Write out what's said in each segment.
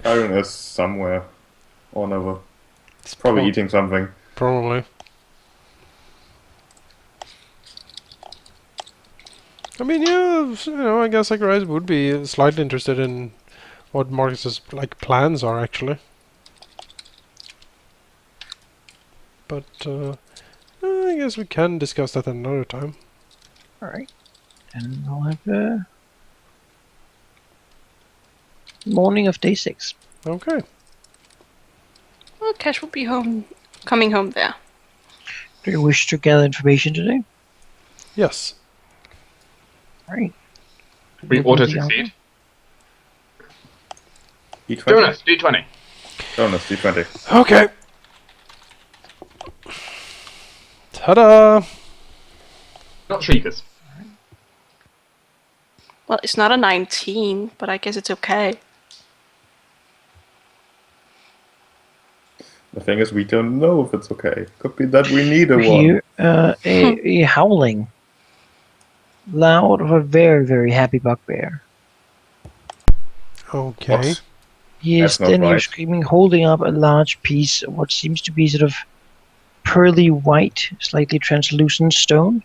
Iron is somewhere or another. It's Probably eating something. Probably. I mean, yeah, I guess Zacharias would be slightly interested in what Marcus's plans are actually. But I guess we can discuss that another time. Alright. And we'll have a morning of day 6. Okay. Well, Cash will be coming home there. Do you wish to gather information today? Yes. Alright. We auto succeed. D20? Jonas, D20. Jonas, D20. Okay. Ta-da! Not Shriekers. Well, it's not a 19, but I guess it's okay. The thing is, we don't know if it's okay. Could be that we need a You one. hear a howling. Loud of a very, very happy bugbear. Okay. What? He is That's not standing here right. screaming, holding up a large piece of what seems to be sort of pearly white, slightly translucent stone.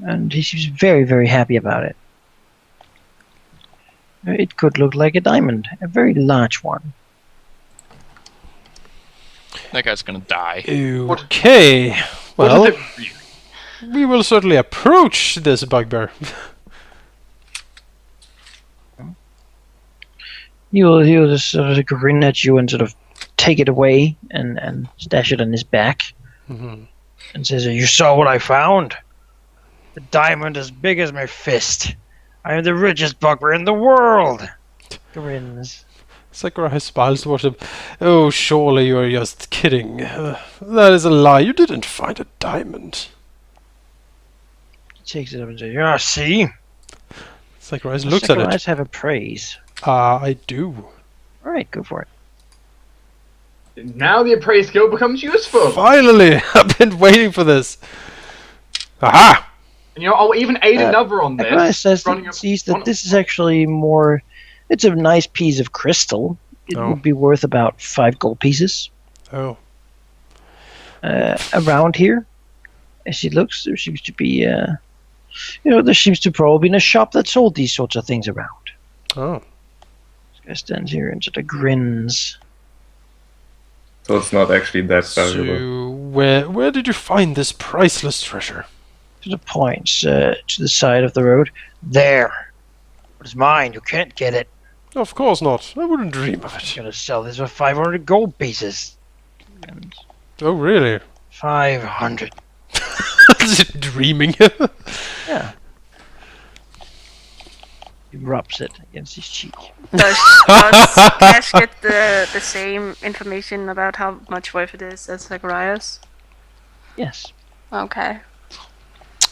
And he seems very, very happy about it. It could look like a diamond, a very large one. That guy's gonna die. Okay. What Well, is it really? we will certainly approach this bugbear. He'll just sort of grin at you and sort of take it away and stash it on his back. Mhm. And says, "You saw what I found? A diamond as big as my fist. I am the richest bugbear in the world." Grins. Zacharias smiles towards him. Oh, surely you are just kidding. That is a lie. You didn't find a diamond. He takes it up and says, "Yeah, see? Zacharias looks at Zacharias it. have a praise." I do. Alright, go for it. Now the appraise skill becomes useful. Finally! I've been waiting for this. Aha! And I'll even aid another on this. Zacharias says running that, sees that this is actually more... It's a nice piece of crystal. It Oh. would be worth about 5 gold pieces. Oh. Around here, as he looks, there seems to be... there seems to probably be a shop that sold these sorts of things around. Oh. This guy stands here and sort of grins. So it's not actually that valuable. So, where did you find this priceless treasure? Sort of points to the side of the road. There. It's mine. You can't get it. Of course not. I wouldn't dream of I'm it. gonna sell this for 500 gold pieces. And Oh, really? 500. Is it dreaming? Yeah. He rubs it against his cheek. Does Cash get the same information about how much worth it is as Zacharias? Yes. Okay.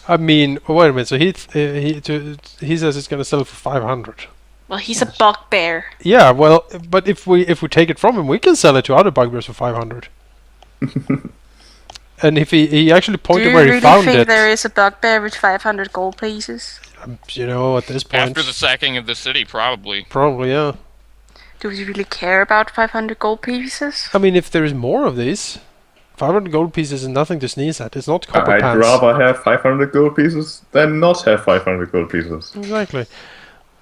I mean, wait a minute. So he says he's gonna sell it for 500. Well, he's a bugbear. Yeah, well, but if we take it from him, we can sell it to other bugbears for 500. And if he actually Do pointed you where really he found think it, there is a bugbear with 500 gold pieces? at this point, After the sacking of the city, probably. probably, yeah. Do we really care about 500 gold pieces? I mean, if there is more of these, 500 gold pieces is nothing to sneeze at. It's not copper I'd pants. rather have 500 gold pieces than not have 500 gold pieces. Exactly.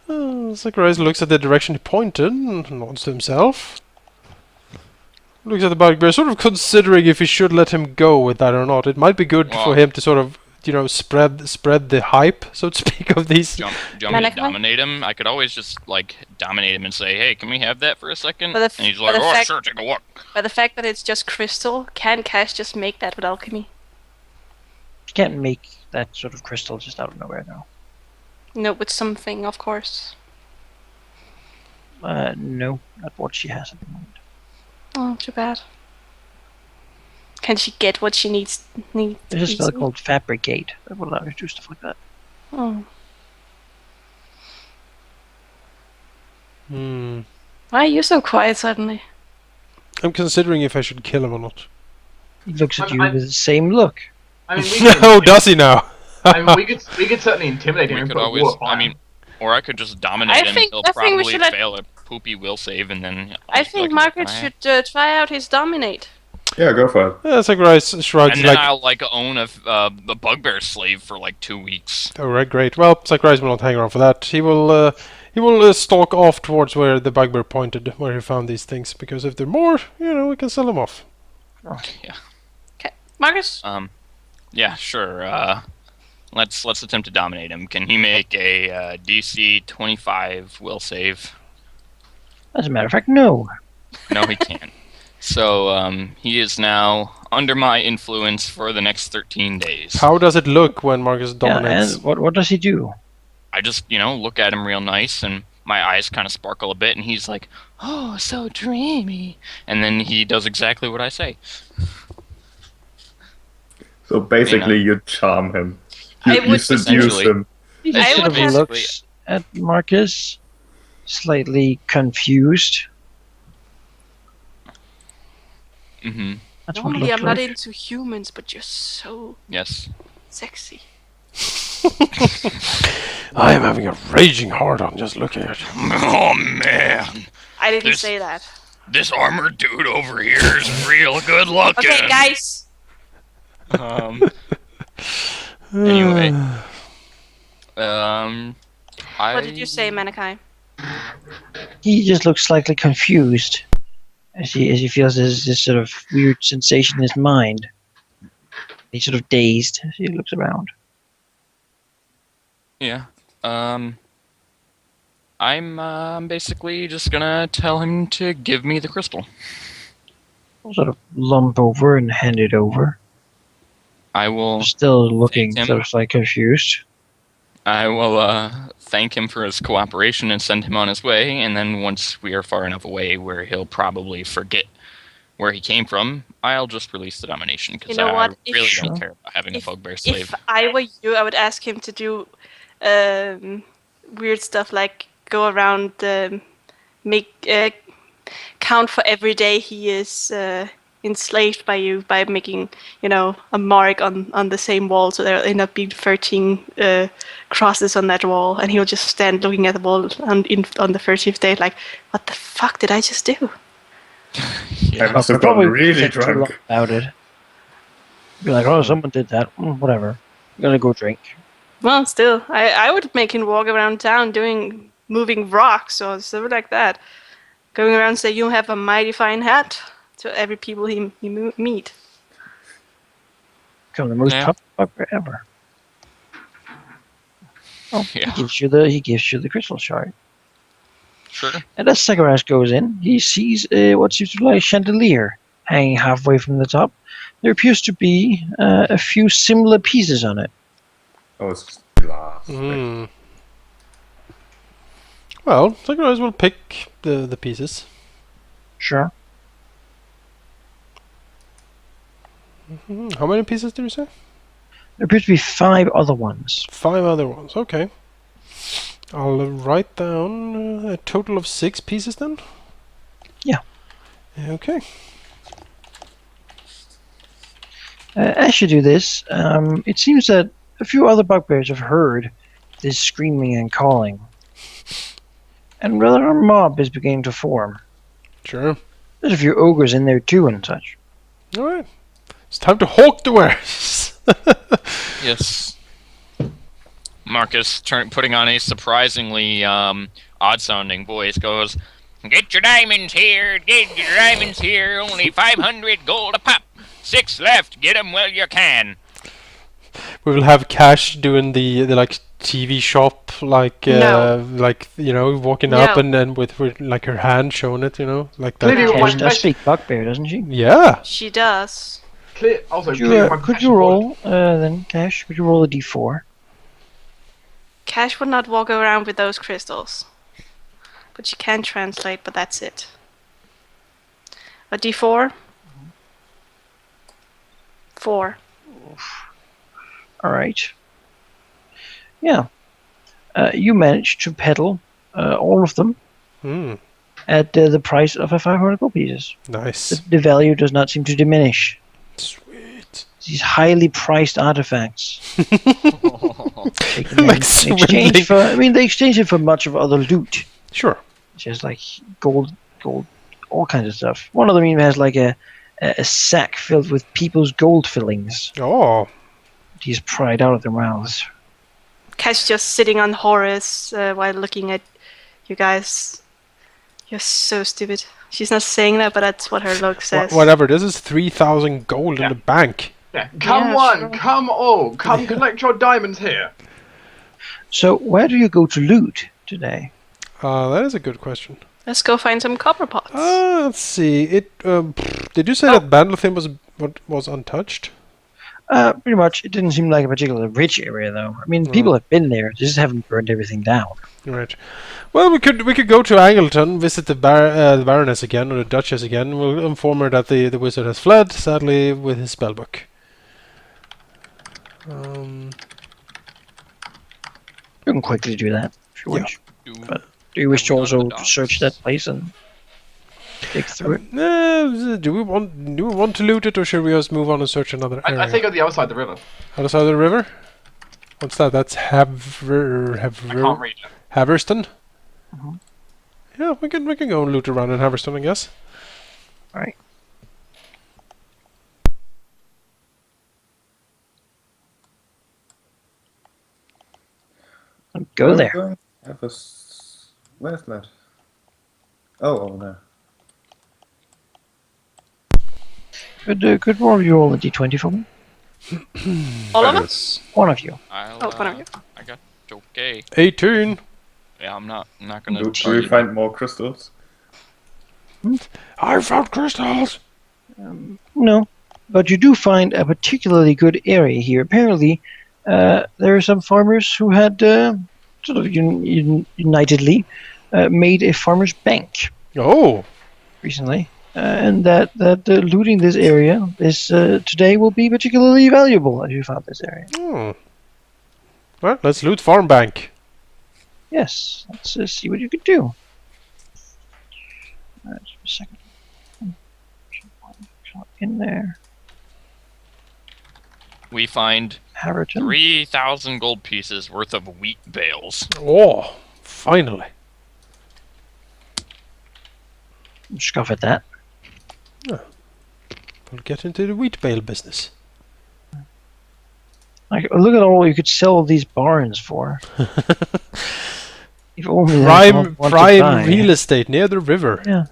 Zacharias looks at the direction he pointed and nods to himself. Looks at the bugbear, sort of considering if he should let him go with that or not. It might be good for Well- him to sort of, spread the hype, so to speak, of these. Do you want me to Manakma? dominate him? I could always just, dominate him and say, hey, can we have that for a second? But the f- And he's but like, the oh, fact- sure, take a look. By the fact that it's just crystal, can Cash just make that with alchemy? You can't make that sort of crystal just out of nowhere, no. No, with something, of course. No, not what she has at the moment. Oh, too bad. Can she get what she needs? There's a spell called Fabricate that will allow you to do stuff like that. Oh. Hmm. Why are you so quiet suddenly? I'm considering if I should kill him or not. He looks at I'm- you I'm- with the same look. I mean, we could, Oh, does he now? we could certainly intimidate him We and could put a always, wall upon him. or I could just dominate him. He'll I think we probably should let- fail poopy will save, and then I think Markas should try out his dominate. Yeah, go for it. Yeah, Zacharias shrugs And then like... I'll like own a bugbear slave for like 2 weeks. Alright, great. Well, Zacharias will not hang around for that. He will stalk off towards where the bugbear pointed, where he found these things. Because if there are more, we can sell them off. Yeah. Okay, Markas. Yeah, sure. Let's attempt to dominate him. Can he make a DC 25 will save? As a matter of fact, no. No, he can't. So he is now under my influence for the next 13 days. How does it look when Markas Yeah, dominates? and what does he do? I just, look at him real nice, and my eyes kind of sparkle a bit, and he's like, "Oh, so dreamy." And then he does exactly what I say. So basically, you charm him. I You would seduce essentially- him. He I just sort would of basically- looks at Markas, slightly confused. Mm-hmm. That's what it Normally, looks I'm not like. into humans, but you're so Yes. sexy. I am having a raging hard-on just looking at you. Oh, man. I didn't This- say that. This armored dude over here is real good looking. Okay, guys. Anyway. What did you say, Manakai? He just looks slightly confused as he feels this sort of weird sensation in his mind. He's sort of dazed as he looks around. Yeah. I'm basically just gonna tell him to give me the crystal. He'll sort of lump over and hand it over. I will Still looking Thank him. sort of like confused. Thank him for his cooperation and send him on his way, and then once we are far enough away where he'll probably forget where he came from, I'll just release the domination, because You know I what? really If- don't care about having a bugbear slave. If I were you, I would ask him to do weird stuff like go around, count for every day he is enslaved by you by making, a mark on the same wall, so there'll end up being 13 crosses on that wall, and he'll just stand looking at the wall on the 13th day like, what the fuck did I just do? I must have gotten really take too long drunk. about it. Be like, oh, someone did that. Whatever. I'm gonna go drink. Well, still, I would make him walk around town moving rocks or stuff like that. Going around say you have a mighty fine hat to every people he meet. Become the most Yeah. tough fucker ever. Oh, Yeah. he gives you the crystal shard. Sure. And as Zacharias goes in, he sees what seems to be like a chandelier hanging halfway from the top. There appears to be a few similar pieces on it. Oh, it's just glass. Hmm. Well, Zacharias will pick the pieces. Sure. How many pieces did you say? There appears to be 5 other ones. 5 other ones, okay. I'll write down a total of 6 pieces then? Yeah. Okay. As you do this, it seems that a few other bugbears have heard this screaming and calling. And rather a mob is beginning to form. Sure. There's a few ogres in there too and such. Alright. It's time to hawk the wares! Yes. Markas, putting on a surprisingly odd-sounding voice, goes, "Get your diamonds here, only 500 gold a pop. 6 left, get 'em while you can." We will have Cash doing the like TV shop, like No. walking up No. and then with like her hand showing it, like that. Clearly, Cash my does best- speak bugbear, doesn't she? Yeah. She does. Could you roll then, Cash? Could you roll a d4? Cash would not walk around with those crystals. But she can translate, but that's it. A d4? 4. All right. Yeah. You managed to peddle all of them Hmm. at the price of a 500 gold pieces. Nice. The value does not seem to diminish. Sweet. These highly priced artifacts. Taken Like in exchange swindling. for, they exchange it for much of other loot. Sure. She has like gold, all kinds of stuff. One of them even has like a sack filled with people's gold fillings. Oh, He's pried out of their mouths. Cash just sitting on Horus while looking at you guys. You're so stupid. She's not saying that, but that's what her look says. whatever. This is 3,000 gold in the bank. Yeah. Come Yeah, one, sure. come all, come collect your diamonds here. So where do you go to loot today? That is a good question. Let's go find some copper pots. Let's see. Did you say that Bandlethim was untouched? Pretty much. It didn't seem like a particularly rich area, though. I mean, people have been there. They just haven't burned everything down. Right. Well, we could go to Angleton, visit the Baroness again, or the Duchess again. We'll inform her that the wizard has fled, sadly, with his spellbook. You can quickly do that if you Yeah. wish. But do you wish to Have we gone to also the docks? search that place and dig through it? Do we want to loot it, or should we just move on and search another area? I think on the other side of the river. Other side of the river? What's that? That's I can't read it. Haverston? Mhm. Yeah, we can go and loot around in Haverston, I guess. Alright. Go there. Where's that? Oh no. Could one of you roll a d20 for me? All of us? One of you. I'll, one of you. I got okay. 18! Yeah, I'm not gonna. Do we find more crystals? I found crystals! No, but you do find a particularly good area here. Apparently, there are some farmers who had sort of unitedly made a farmer's bank Oh! recently, and that looting this area is today will be particularly valuable as you found this area. Hmm. Well, let's loot Farm Bank. Yes, let's see what you could do. Just a second. In there, We find Harriton. 3,000 gold pieces worth of wheat bales. Oh, finally. Scoff at that. We'll get into the wheat bale business. Like, look at all you could sell these barns for. If only they Prime want to buy. real estate near the river. Yeah.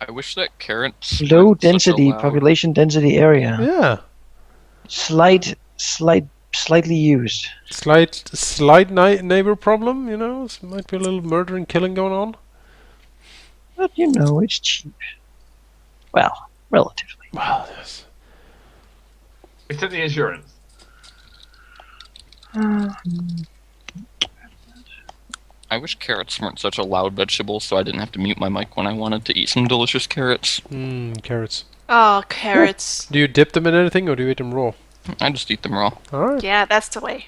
I wish that carrots. Low weren't such a density, loud- population density area. Yeah. Slightly used. Slight neighbor problem, you know? Might be a little murder and killing going on. But you know, it's cheap. Well, relatively. Well, yes. Except the insurance. I wish carrots weren't such a loud vegetable, so I didn't have to mute my mic when I wanted to eat some delicious carrots. Carrots. Oh, carrots. Do you dip them in anything, or do you eat them raw? I just eat them raw. Alright. Yeah, that's the way.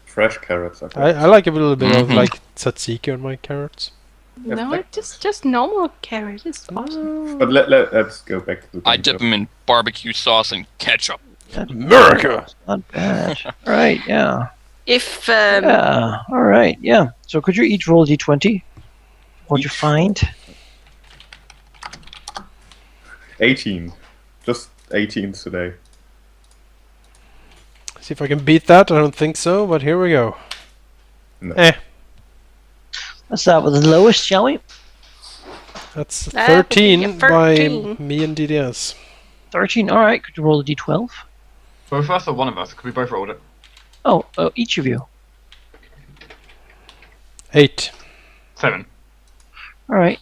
Fresh carrots. Okay. I like a little bit of Mhm. like tzatziki on my carrots. Yeah, No, like- it's just normal carrot. It's awesome. But let's go back to the. I dip them in barbecue sauce and ketchup. America! Not bad. Alright, yeah. If Yeah, alright, yeah. So could you each roll a d20? What'd you Each? find? 18. Just 18s today. See if I can beat that. I don't think so, but here we go. No. Let's start with the lowest, shall we? That's That would be 13 a by 13. me and DDS. 13, alright. Could you roll a d12? Both of us or one of us? Could we both roll it? Oh, each of you. 8. 7. Alright.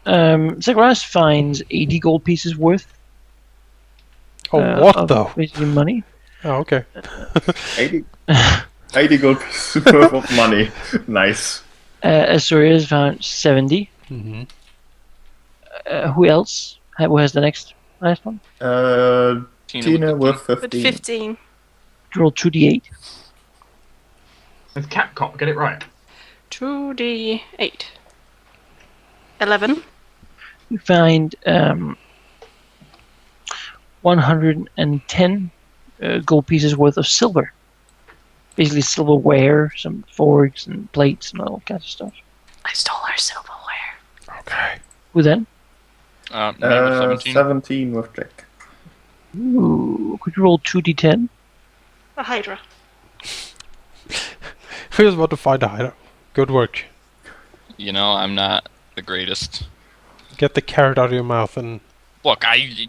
Zacharias finds 80 gold pieces worth. Oh, what of though? basically money. Oh, okay. 80. 80 gold pieces worth of money. Nice. Azorius found 70. Mm-hmm. Who else? Who has the next last one? Tina with with with 15. 15. Roll 2d8. It's cat cop. Get it right. 2d8. 11. You find 110 gold pieces worth of silver. Basically silverware, some forks and plates and all kinds of stuff. I stole our silverware. Okay. Who then? Me with 17. 17 with Jack. Ooh, could you roll 2d10? A Hydra. We was about to find a hideout. Good work. You know, I'm not the greatest. Get the carrot out of your mouth and... Look, I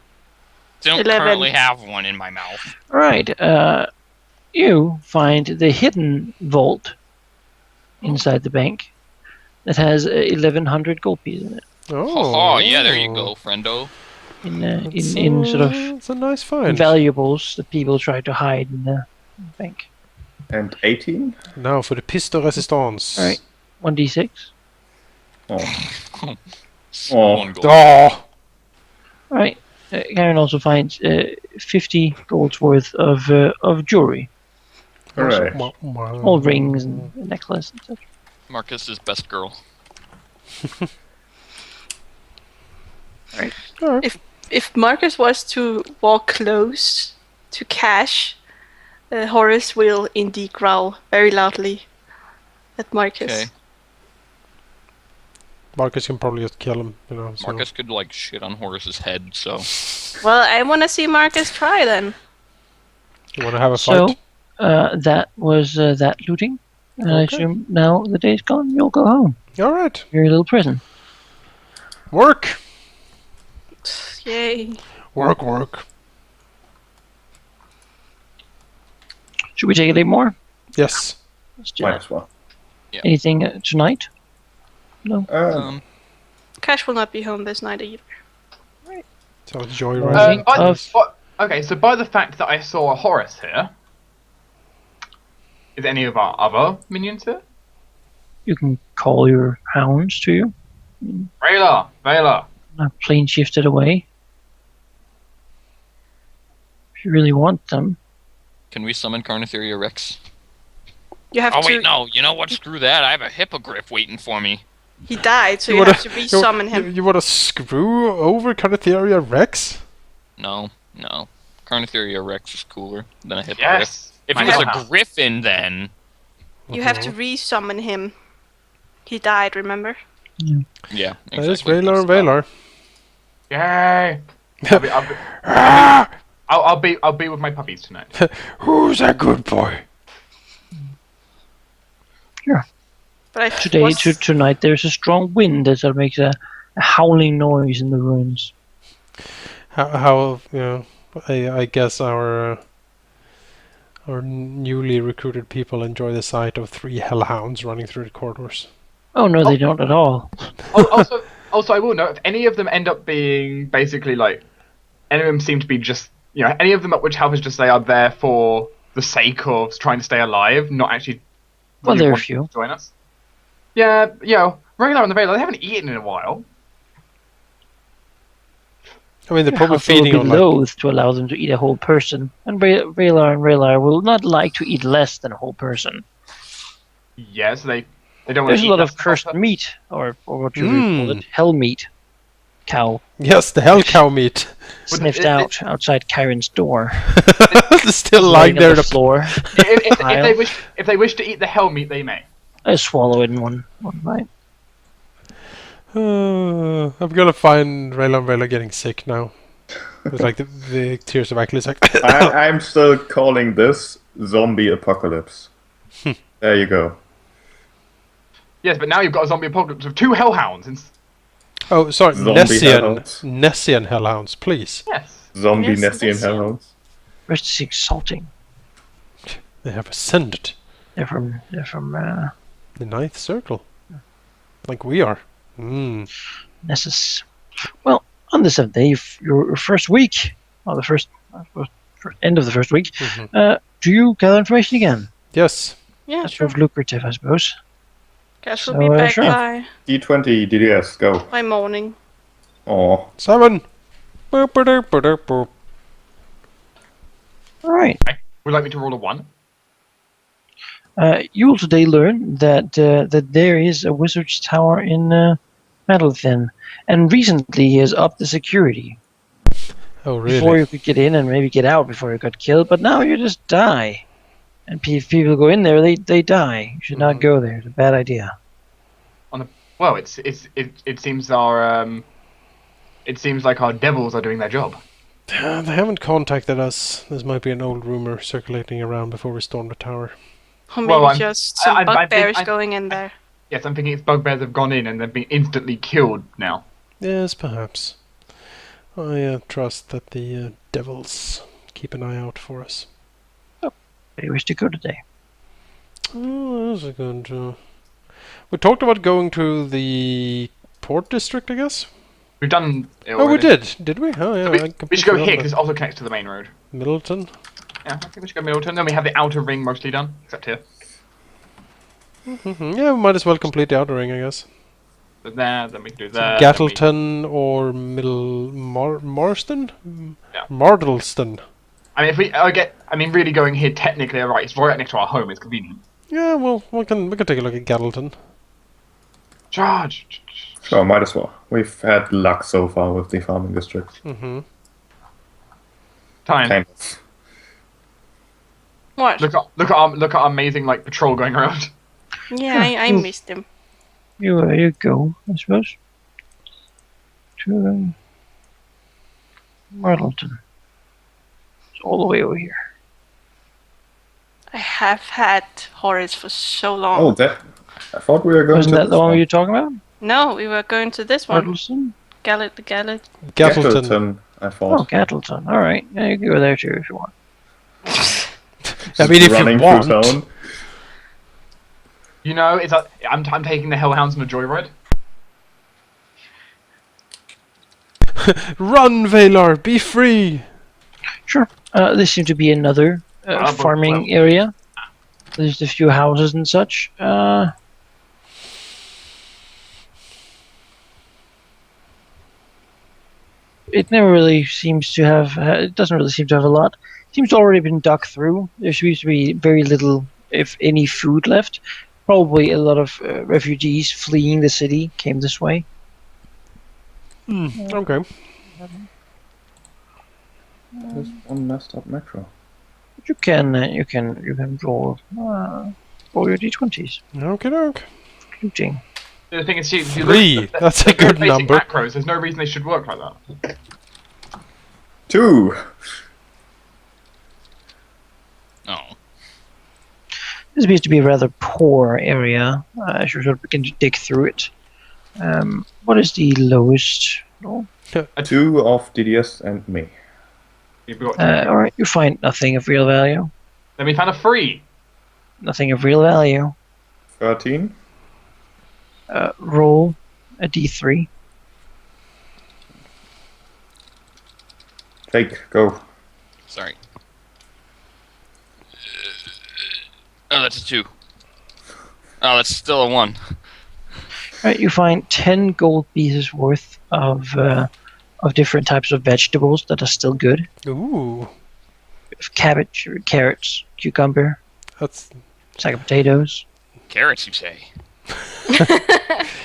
don't 11. currently have one in my mouth. Right. You find the hidden vault inside the bank that has 1,100 gold pieces in it. Oh, yeah, there you go, friendo. In sort of It's a nice find. valuables that people try to hide in the bank. And 18? Now for the piste de résistance. All right. 1d6. Oh. One gold. Oh! All right. Karen also finds 50 gold's worth of jewelry, Hooray. all rings and a necklace, etc. Markas is best girl. If Marcus was to walk close to Cash, Horace will indeed growl very loudly at Marcus. Okay. Marcus can probably just kill him, you know. So. Markas could, like, shit on Horace's head, so... Well, I want to see Marcus try then. You want to have a So, fight? that was that looting. And I Okay. assume now the day's gone, you'll go home. Alright. Your little prison. Work! Yay. Work. Should we take a day more? Yes. Let's do Might that. as well. Anything tonight? No. Cash will not be home this night either. So it's joyriding. Okay, so by the fact that I saw a Horace here, is any of our other minions here? You can call your hounds to you. Rayla! Not plane shifted away. If you really want them. Can we summon Carnitheria Rex? You have Oh, to. wait, no. You know what? Screw that. I have a hippogriff waiting for me. He died, so You you, wanna- have to resummon him. You want to screw over Carnitheria Rex? No. Carnitheria Rex is cooler than a hippogriff. Yes! If My it was God. a griffin, then... You have to resummon him. He died, remember? Yeah, That is exactly. Valar and Valar. Yay! I'll be with my puppies tonight. Who's a good boy? But I Tonight there's a strong wind that sort of makes a howling noise in the ruins. How you know? I guess our newly recruited people enjoy the sight of 3 hellhounds running through the corridors. Oh no, they don't at all. Also, I will note, if any of them end up being basically like, any of them seem to be just, you know, any of them at which help is just they are there for the sake of trying to stay alive, not actually. Well, really there are a wanting few. to join us. Yeah, you know, Rayla and the Vela, they haven't eaten in a while. I mean, they're probably House will feeding be on like, loath to allow them to eat a whole person, and Raylar and Raylar will not like to eat less than a whole person. Yeah, so they don't want There's to a eat lot of less cursed than- meat, or what you would call it, hell meat. Cow yes, the hell cow meat. sniffed out outside Kyron's door, Still lying lying there on in the a floor. If they wish to eat the hell meat, they may. I swallow it in one bite. I'm gonna find Rayla and Rayla getting sick now. It's like the tears of Achilles. Like I'm still calling this zombie apocalypse. There you go. Yes, but now you've got a zombie apocalypse of 2 hellhounds. oh, sorry, Zombie Nessian hellhounds. Nessian hellhounds, please. Yes. Zombie Yes, Nessie and yes. hellhounds. Rest is exalting. They have ascended They're from the 9th circle, like we are. Nessus. Well, on the 7th day, your first week, or the first end of the first week, do you gather information again? Yes. Yeah, That's sure. sort of lucrative, I suppose. Cash will So, be back sure. D20 DDS, go. by morning. Aw. 7. Boop, ba-doop, ba-doop, boop. All right. Would you like me to roll a 1? You will today learn that there is a wizard's tower in Metalthin, and recently he has upped the security. Oh, Before really? you could get in and maybe get out before you got killed, but now you just die. And if people go in there, they die. You should not go there. It's a bad idea. Well, it seems it seems like our devils are doing their job. They haven't contacted us. This might be an old rumor circulating around before we storm the tower. Or maybe Well, just some I bugbears think- going in there. Yes, I'm thinking it's bugbears have gone in and they've been instantly killed now. Yes, perhaps. I trust that the devils keep an eye out for us. Where do you wish to go today? Oh, that's a good... We talked about going to the port district, I guess? We've done it Oh, we already. did! Did we? Oh, yeah. I We should completely go forgot here about because it also connects to the main road. Middleton? Yeah, I think we should go Middleton. Then we have the outer ring mostly done, except here. Yeah, we might as well complete the outer ring, I guess. Then there, then we can do there. Gattleton or Marston? Yeah. Mardleston. I mean, if we really going here technically, right? It's right next to our home. It's convenient. Yeah, well, we can take a look at Gattleton. Charge. Sure, might as well. We've had luck so far with the farming district. Mm-hmm. Time. Kind of. What? Look at our amazing like patrol going around. Yeah, I missed him. You go, I suppose. To Martleton. It's all the way over here. I have had Horace for so long. Oh, that. I thought we were going Wasn't to. that the one you were talking about? No, we were going to this one. Martleton? Gattleton. Gattleton. I Oh, thought. Gattleton. Alright. Yeah, you can go there too if you want. I mean, if running you want. through town. You know, I'm taking the Hellhounds on a joyride. Run, Valar! Be free! Sure. This seems to be another farming area. There's a few houses and such. It never really seems to have. It doesn't really seem to have a lot. Seems to already been dug through. There seems to be very little, if any, food left. Probably a lot of refugees fleeing the city came this way. Okay. There's one messed up macro. You can roll your d20s. Okay, doke. Looting. The thing is, if you Three. look at That's a the good basic number. Macros, there's no reason they should work like that. 2! Oh. This appears to be a rather poor area. I should sort of begin to dig through it. What is the lowest roll? 2 of DDS and me. You've got Alright, you find nothing of real value. Then we found a free. Nothing of real value. 13. Roll a d3. Take, go. Sorry. Oh, that's a 2. Oh, that's still a 1. Right, you find 10 gold pieces worth of different types of vegetables that are still good. Ooh. Cabbage, carrots, cucumber, That's... sack of potatoes. Carrots, you say?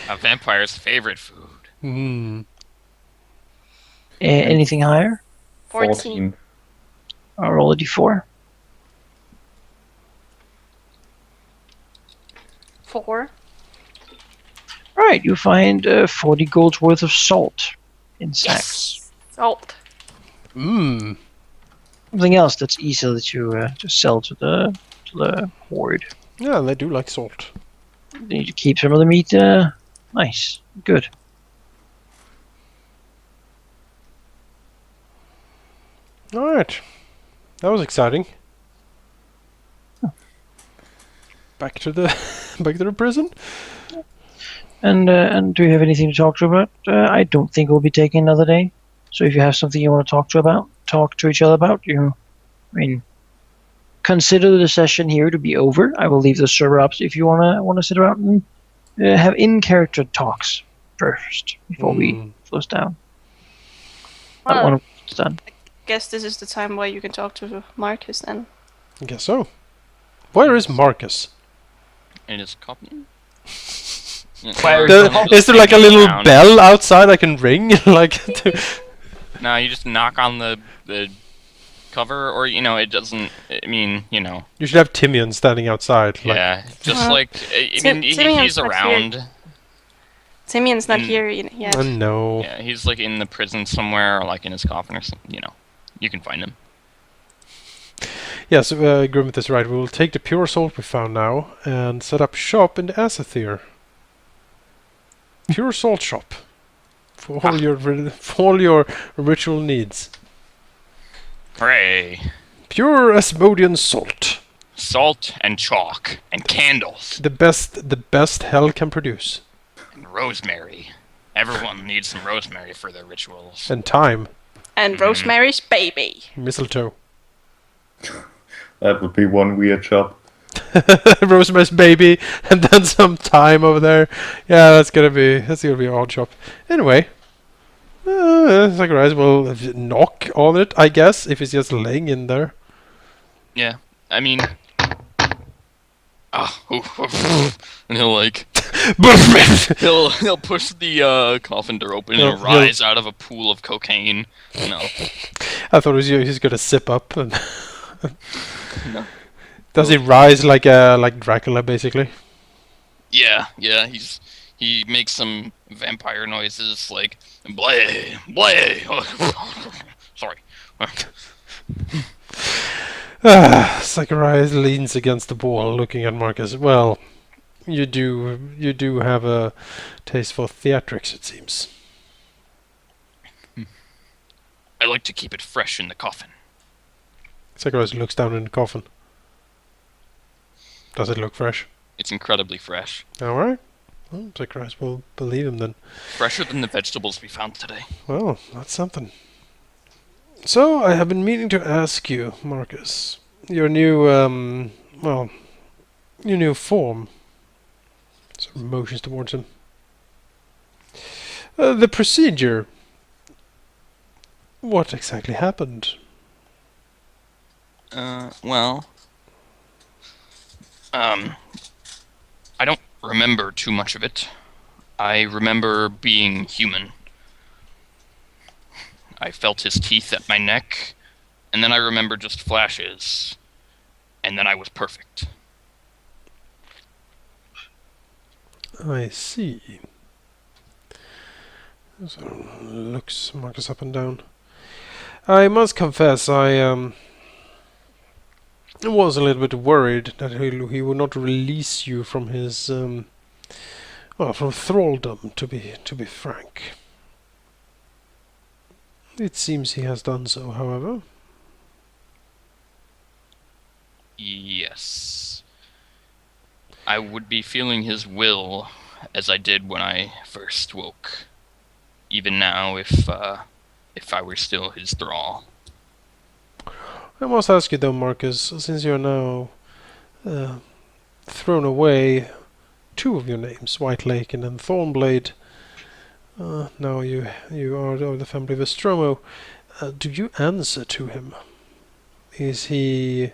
A vampire's favorite food. Anything higher? 14. I'll roll a d4. 4. Right, you find 40 gold's worth of salt in sacks. Salt. Something else that's easy to sell to the horde. Yeah, they do like salt. They need to keep some of the meat nice, good. Alright. That was exciting. Back to the prison. And do you have anything to talk to about? I don't think we'll be taking another day. So if you have something you want to talk to each other about, consider the session here to be over. I will leave the server up if you wanna sit around and have in-character talks first before we close down. That Well, one is done. guess this is the time where you can talk to Marcus then. I guess so. Where is Marcus? And it's copy. Where Is there like a little bell outside I can ring? No, you just knock on the cover, or it doesn't. I mean, You should have Timian standing outside. yeah, just Well, like I mean, Timian's he's not around. Simeon's not here yet. No. Yeah, he's like in the prison somewhere, or like in his coffin or something. You know, you can find him. Yes, Grimmett is right. We will take the pure salt we found now and set up shop in the Asathir. Pure salt shop for all your ritual needs. Hooray! Pure Asmodean salt, Salt and chalk and candles the best hell can produce, and rosemary. Everyone needs some rosemary for their rituals. and thyme, And Rosemary's baby. mistletoe. That would be one weird job. Rosemary's baby, and then some thyme over there. Yeah, that's gonna be an odd shop. Anyway, Zacharias will knock on it, I guess, if it's just laying in there. Yeah, I mean, and he'll like he'll push the coffin door open and rise out of a pool of cocaine. You know. I thought he's gonna sip up and. No. Does he rise like Dracula, basically? Yeah. He makes some vampire noises like blay, blay. Sorry. Zacharias leans against the wall, looking at Markas. Well, you do have a taste for theatrics, it seems. I like to keep it fresh in the coffin. Zacharias looks down in the coffin. Does it look fresh? It's incredibly fresh. Alright. Well, Zacharias will believe him then. Fresher than the vegetables we found today. Well, that's something. So, I have been meaning to ask you, Markas, your new, your new form. Sort of motions towards him. The procedure. What exactly happened? I don't remember too much of it. I remember being human. I felt his teeth at my neck, and then I remember just flashes, and then I was perfect. I see. So, looks Markas up and down. I must confess, I was a little bit worried that he would not release you from his, from thraldom, to be frank. It seems he has done so, however. Yes. I would be feeling his will as I did when I first woke. Even now, if I were still his thrall. I must ask you though, Markas, since you are now thrown away two of your names, White Lake and then Thornblade. Now you are of the family of Estromo. Do you answer to him? Is he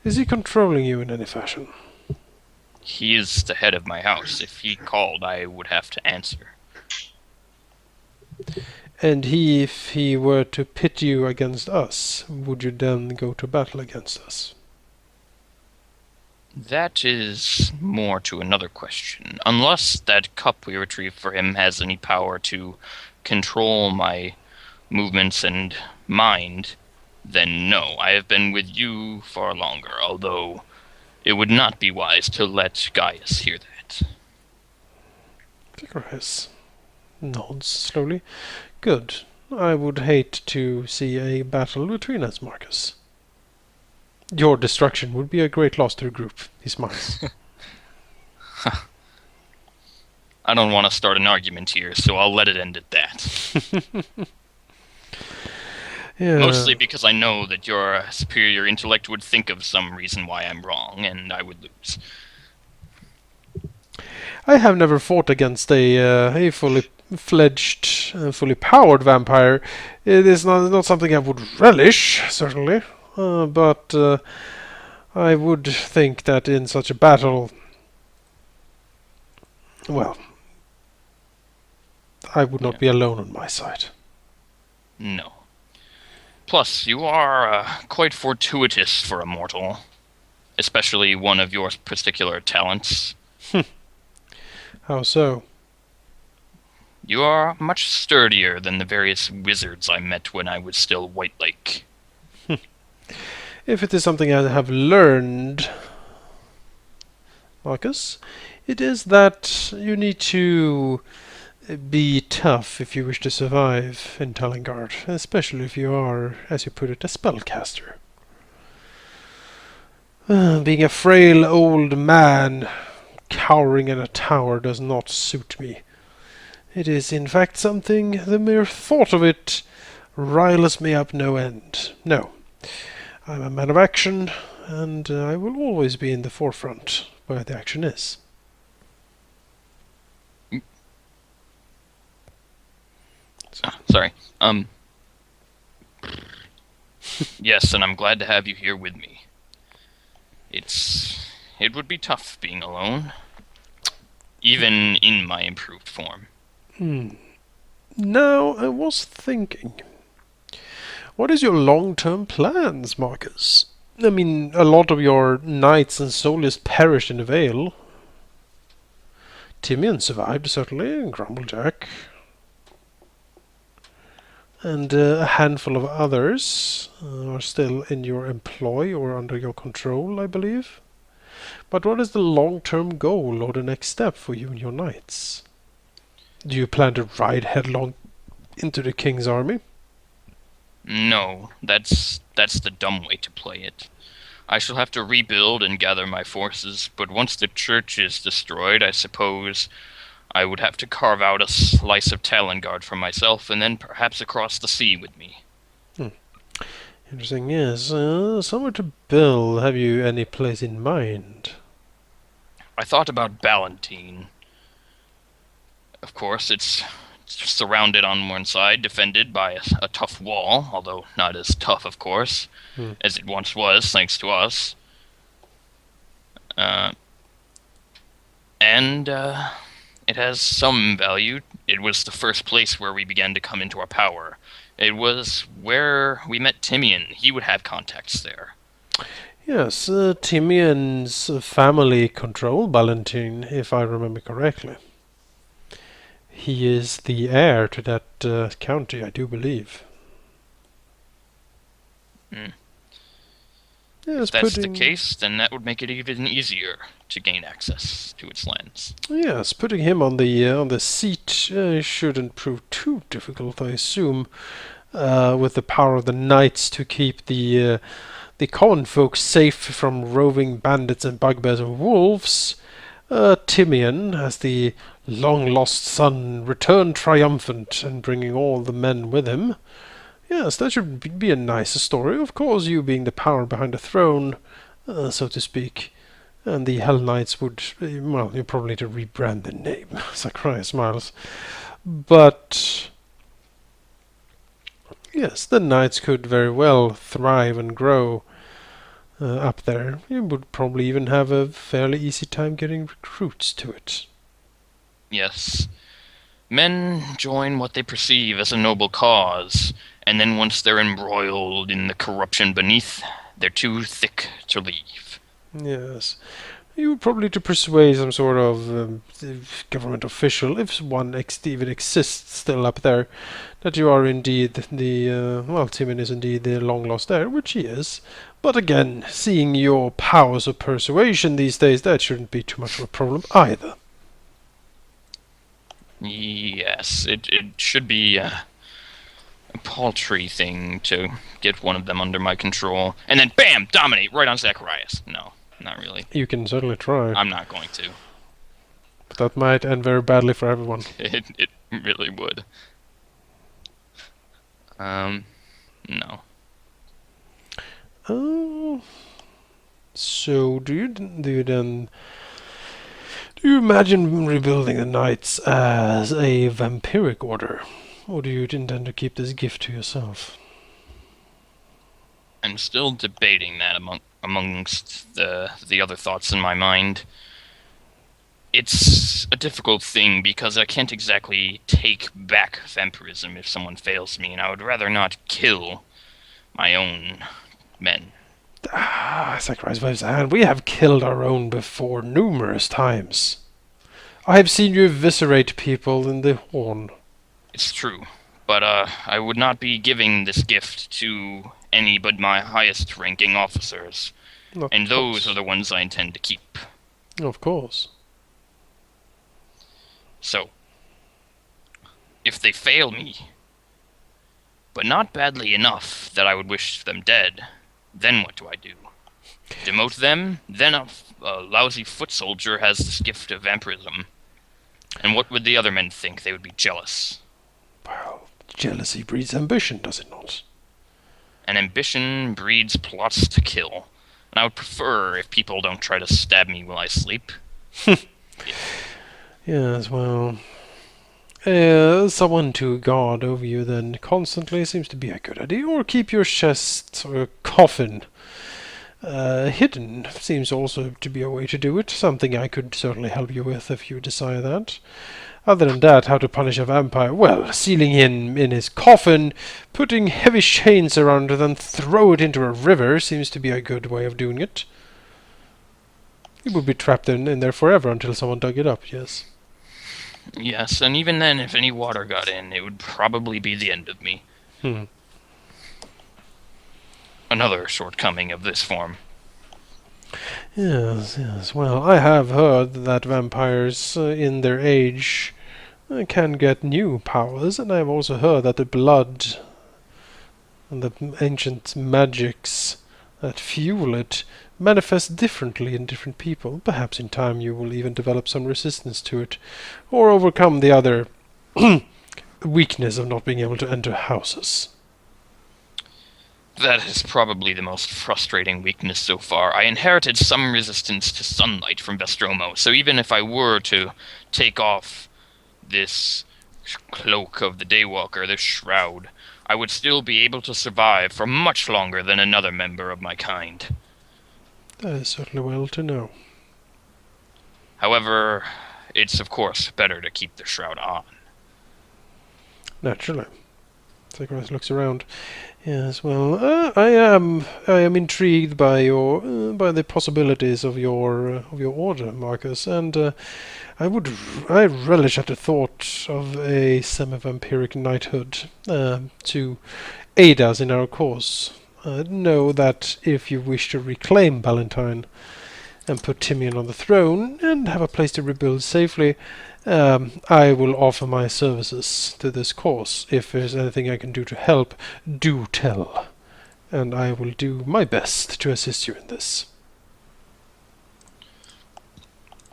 controlling you in any fashion? He is the head of my house. If he called, I would have to answer. And if he were to pit you against us, would you then go to battle against us? That is more to another question. Unless that cup we retrieved for him has any power to control my movements and mind, then no. I have been with you far longer, although it would not be wise to let Gaius hear that. Zacharias nods slowly. Good. I would hate to see a battle between us, Markas. Your destruction would be a great loss to the group, he smiles. I don't want to start an argument here, so I'll let it end at that. Yeah. Mostly because I know that your superior intellect would think of some reason why I'm wrong, and I would lose. I have never fought against a fully fledged, fully powered vampire. It is not something I would relish, certainly. But I would think that in such a battle, well, I would not be alone on my side. No. Plus, you are quite fortuitous for a mortal, especially one of your particular talents. How so? You are much sturdier than the various wizards I met when I was still White Lake. If it is something I have learned, Marcus, it is that you need to be tough if you wish to survive in Talengard, especially if you are, as you put it, a spellcaster. Being a frail old man cowering in a tower does not suit me. It is, in fact, something, the mere thought of it riles me up no end. No, I'm a man of action, and I will always be in the forefront where the action is. Sorry. Yes, and I'm glad to have you here with me. It would be tough being alone, even in my improved form. Now, I was thinking, what is your long-term plans, Marcus? I mean, a lot of your knights and soldiers perished in the Vale. Timian survived, certainly, and Grumblejack. And a handful of others are still in your employ or under your control, I believe. But what is the long-term goal or the next step for you and your knights? Do you plan to ride headlong into the king's army? No, that's the dumb way to play it. I shall have to rebuild and gather my forces, but once the church is destroyed, I suppose I would have to carve out a slice of Talengard for myself, and then perhaps across the sea with me. Interesting, yes. Somewhere to build. Have you any place in mind? I thought about Ballantine. Of course, it's surrounded on one side, defended by a tough wall, although not as tough, of course, as it once was, thanks to us. And it has some value. It was the first place where we began to come into our power. It was where we met Timian. He would have contacts there. Yes, Timian's family controlled Ballantine, if I remember correctly. He is the heir to that county, I do believe. Yes, If that's the case, then that would make it even easier to gain access to its lands. Yes, putting him on the seat shouldn't prove too difficult, I assume, with the power of the knights to keep the common folk safe from roving bandits and bugbears and wolves. Timian, as the long-lost son, returned triumphant and bringing all the men with him. Yes, that should be a nice story. Of course, you being the power behind the throne, so to speak. And the Hell Knights would, well, you probably need to rebrand the name. Zacharias smiles. But yes, the Knights could very well thrive and grow up there. You would probably even have a fairly easy time getting recruits to it. Yes. Men join what they perceive as a noble cause, and then once they're embroiled in the corruption beneath, they're too thick to leave. Yes. You would probably need to persuade some sort of government official, if one even exists still up there, that you are indeed Timian is indeed the long-lost heir, which he is. But again, seeing your powers of persuasion these days, that shouldn't be too much of a problem either. Yes, it should be a paltry thing to get one of them under my control, and then bam, dominate right on Zacharias. No, not really. You can certainly try. I'm not going to. But that might end very badly for everyone. It really would. No. Oh. So do you imagine rebuilding the Knights as a vampiric order? Or do you intend to keep this gift to yourself? I'm still debating that amongst the other thoughts in my mind. It's a difficult thing because I can't exactly take back vampirism if someone fails me, and I would rather not kill my own men. Zacharias waves a hand. We have killed our own before numerous times. I have seen you eviscerate people in the Horn. It's true, but I would not be giving this gift to any but my highest-ranking officers, and those are the ones I intend to keep. Of course. So, if they fail me, but not badly enough that I would wish them dead, then what do I do? Demote them? Then a lousy foot soldier has this gift of vampirism. And what would the other men think? They would be jealous. Well, jealousy breeds ambition, does it not? And ambition breeds plots to kill. And I would prefer if people don't try to stab me while I sleep. Yes, well... someone to guard over you then constantly seems to be a good idea. Or keep your chest or coffin hidden seems also to be a way to do it. Something I could certainly help you with if you desire that. Other than that, how to punish a vampire? Well, sealing him in his coffin, putting heavy chains around it, then throw it into a river seems to be a good way of doing it. He would be trapped in there forever until someone dug it up, yes. Yes, and even then, if any water got in, it would probably be the end of me. Another shortcoming of this form. Yes. Well, I have heard that vampires in their age can get new powers, and I have also heard that the blood and the ancient magics that fuel it manifest differently in different people. Perhaps in time you will even develop some resistance to it, or overcome the other weakness of not being able to enter houses. That is probably the most frustrating weakness so far. I inherited some resistance to sunlight from Vestromo, so even if I were to take off this cloak of the Daywalker, this shroud, I would still be able to survive for much longer than another member of my kind. That is certainly well to know. However, it's of course better to keep the shroud on. Naturally. Zacharias looks around. Yes, well, I am intrigued by your by the possibilities of your order, Markas, and I relish at the thought of a semi-vampiric knighthood to aid us in our cause. Know that if you wish to reclaim Valentine and put Timian on the throne and have a place to rebuild safely, I will offer my services to this cause. If there's anything I can do to help, do tell. And I will do my best to assist you in this.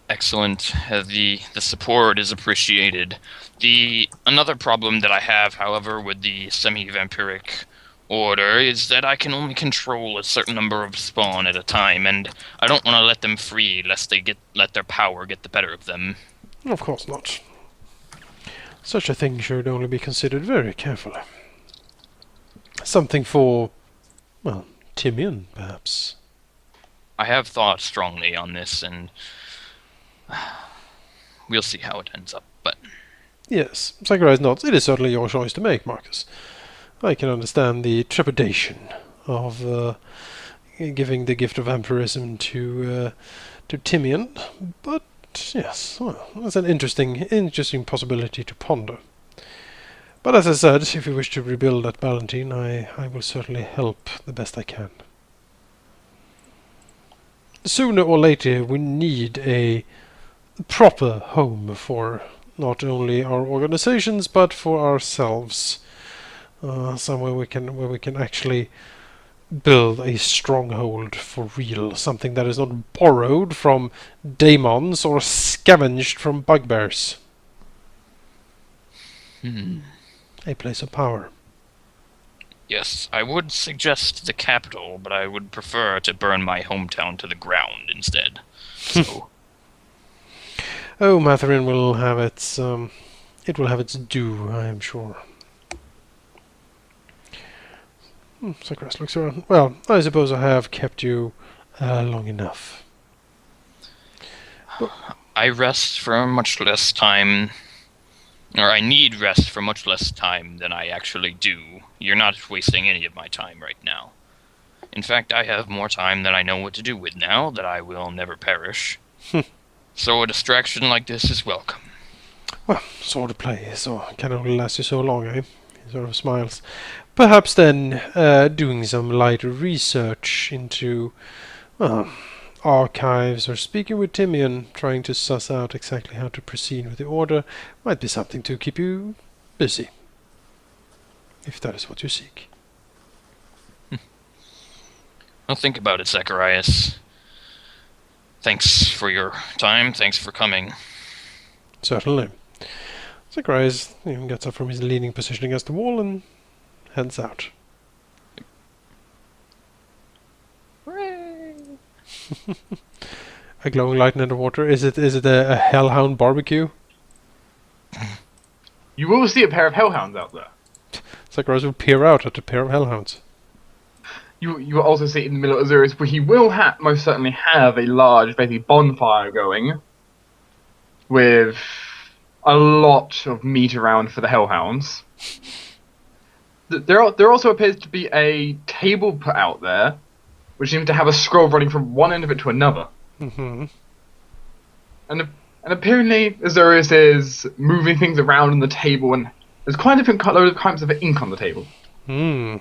Excellent. The support is appreciated. Another problem that I have, however, with the semi-vampiric order is that I can only control a certain number of spawn at a time, and I don't want to let them free lest they let their power get the better of them. Of course not. Such a thing should only be considered very carefully. Something for, well, Timian, perhaps. I have thought strongly on this, and we'll see how it ends up, but... Yes, Zacharias nods. It is certainly your choice to make, Markas. I can understand the trepidation of giving the gift of vampirism to Timian, but yes, well, that's an interesting possibility to ponder. But as I said, if you wish to rebuild at Valentine, I will certainly help the best I can. Sooner or later, we need a proper home for not only our organizations, but for ourselves. Somewhere where we can actually build a stronghold for real, something that is not borrowed from daemons or scavenged from bugbears. A place of power. Yes, I would suggest the capital, but I would prefer to burn my hometown to the ground instead. So. Oh, Matherin will have its it will have its due, I am sure. Zacharias looks around. Well, I suppose I have kept you long enough. I rest for much less time, or I need rest for much less time than I actually do. You're not wasting any of my time right now. In fact, I have more time than I know what to do with now that I will never perish. So a distraction like this is welcome. Well, sort of play, so it can only last you so long, eh? He sort of smiles. Perhaps then, doing some lighter research into, well, archives or speaking with Timian, trying to suss out exactly how to proceed with the order, might be something to keep you busy. If that is what you seek. Well, think about it, Zacharias. Thanks for your time. Thanks for coming. Certainly. Zacharias gets up from his leaning position against the wall and heads out. A glowing light in the water. Is it a hellhound barbecue? You will see a pair of hellhounds out there. Zacharias will peer out at a pair of hellhounds. You will also see in the middle of Azurius where he will most certainly have a large, basically bonfire going, with a lot of meat around for the hellhounds. There also appears to be a table put out there, which seems to have a scroll running from one end of it to another. Mm-hmm. And apparently Azurius is moving things around on the table, and there's quite a different load of kinds of ink on the table. Hmm.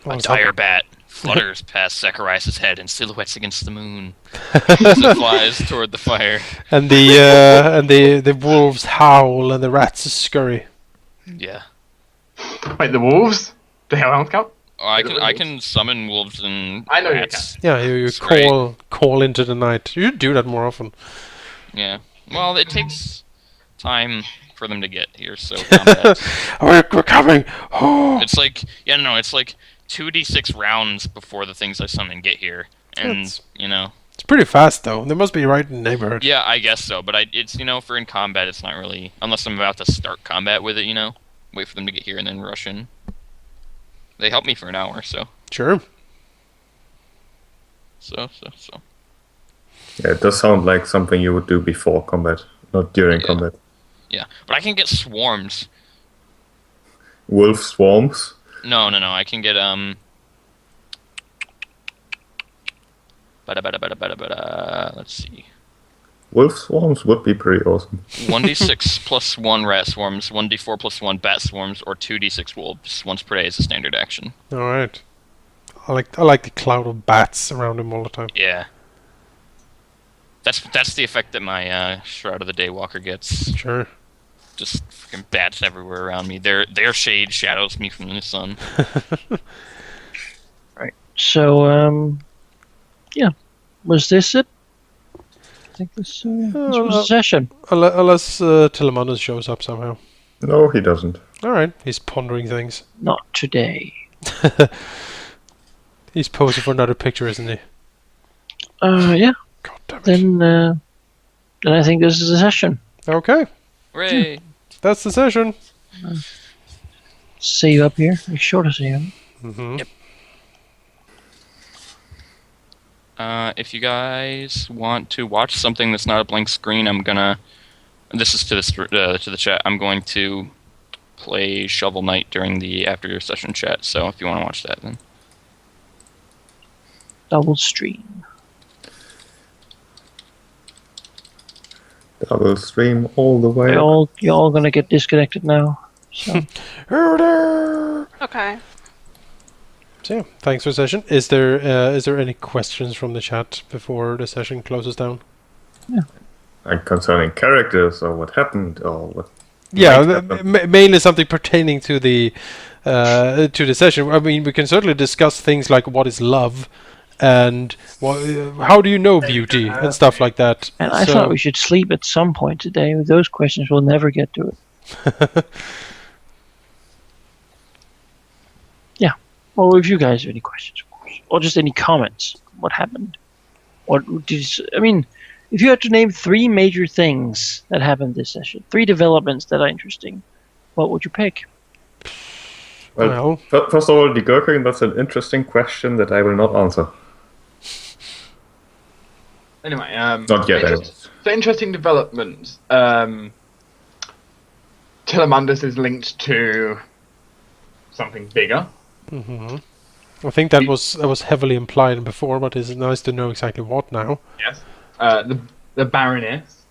A tire bat flutters past Zacharias' head and silhouettes against the moon as it flies toward the fire. And the wolves howl and the rats scurry. Yeah. Wait, the wolves? The hellhounds count? Oh, I can summon wolves and I know you rats. Yeah, you It's great. call into the night. You should do that more often. Yeah. Well, it takes time for them to get here, so combat. We're coming! Oh! It's like, it's like 2d6 rounds before the things I summon get here. And, That's- It's pretty fast, though. They must be right in the neighborhood. Yeah, I guess so, but it's, for in combat, it's not really, unless I'm about to start combat with it, wait for them to get here and then rush in. They helped me for an hour, so. Sure. So. Yeah, it does sound like something you would do before combat, not during combat. Yeah, but I can get swarms. Wolf swarms? No, I can get, let's see. Wolf swarms would be pretty awesome. 1d6 plus 1 rat swarms, 1d4 plus 1 bat swarms, or 2d6 wolves once per day is a standard action. Alright. I like the cloud of bats around him all the time. Yeah. That's the effect that my Shroud of the Daywalker gets. Sure. Just freaking bats everywhere around me. Their shade shadows me from the sun. Right. So, yeah. Was this it? I think this was a session. Unless Telemannus shows up somehow. No, he doesn't. Alright, he's pondering things. Not today. He's posing for another picture, isn't he? Yeah. God damn it. Then I think this is a session. Okay, Hooray! that's the session. Save up here. Make sure to save. Mm-hmm. Yep. If you guys want to watch something that's not a blank screen, I'm gonna. This is to the chat. I'm going to play Shovel Knight during the after your session chat. So if you want to watch that, then Double stream. Double stream all the way. You're all gonna get disconnected now. So Okay. So yeah, thanks for the session. Is there any questions from the chat before the session closes down? And concerning characters or what happened or what. Yeah, might happen. mainly something pertaining to the session. I mean, we can certainly discuss things like what is love, and how do you know beauty and stuff like that. and I thought we should sleep at some point today. With those questions, we'll never get to it. Yeah. Or if you guys have any questions, of course, or just any comments, what happened? If you had to name 3 major things that happened this session, 3 developments that are interesting, what would you pick? Well, first of all, the Gurking, that's an interesting question that I will not answer. Anyway, Not yet, anyway. So interesting developments. Telemannus is linked to something bigger. Mm-hmm. I think that was heavily implied before, but it's nice to know exactly what now. Yes. the Baroness,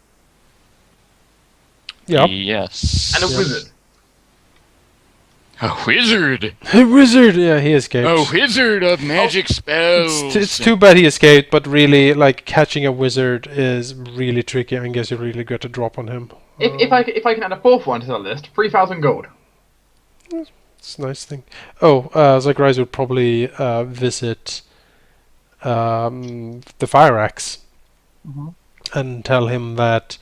Yep. Yes. and a wizard. A wizard. A wizard! Yeah, he escaped. A wizard of magic spells. It's too bad he escaped, but really, like, catching a wizard is really tricky. I guess you really got to drop on him. If I can add a fourth one to the list, 3,000 gold. It's a nice thing. Oh, Zacharias would probably visit the Fire Axe and tell him that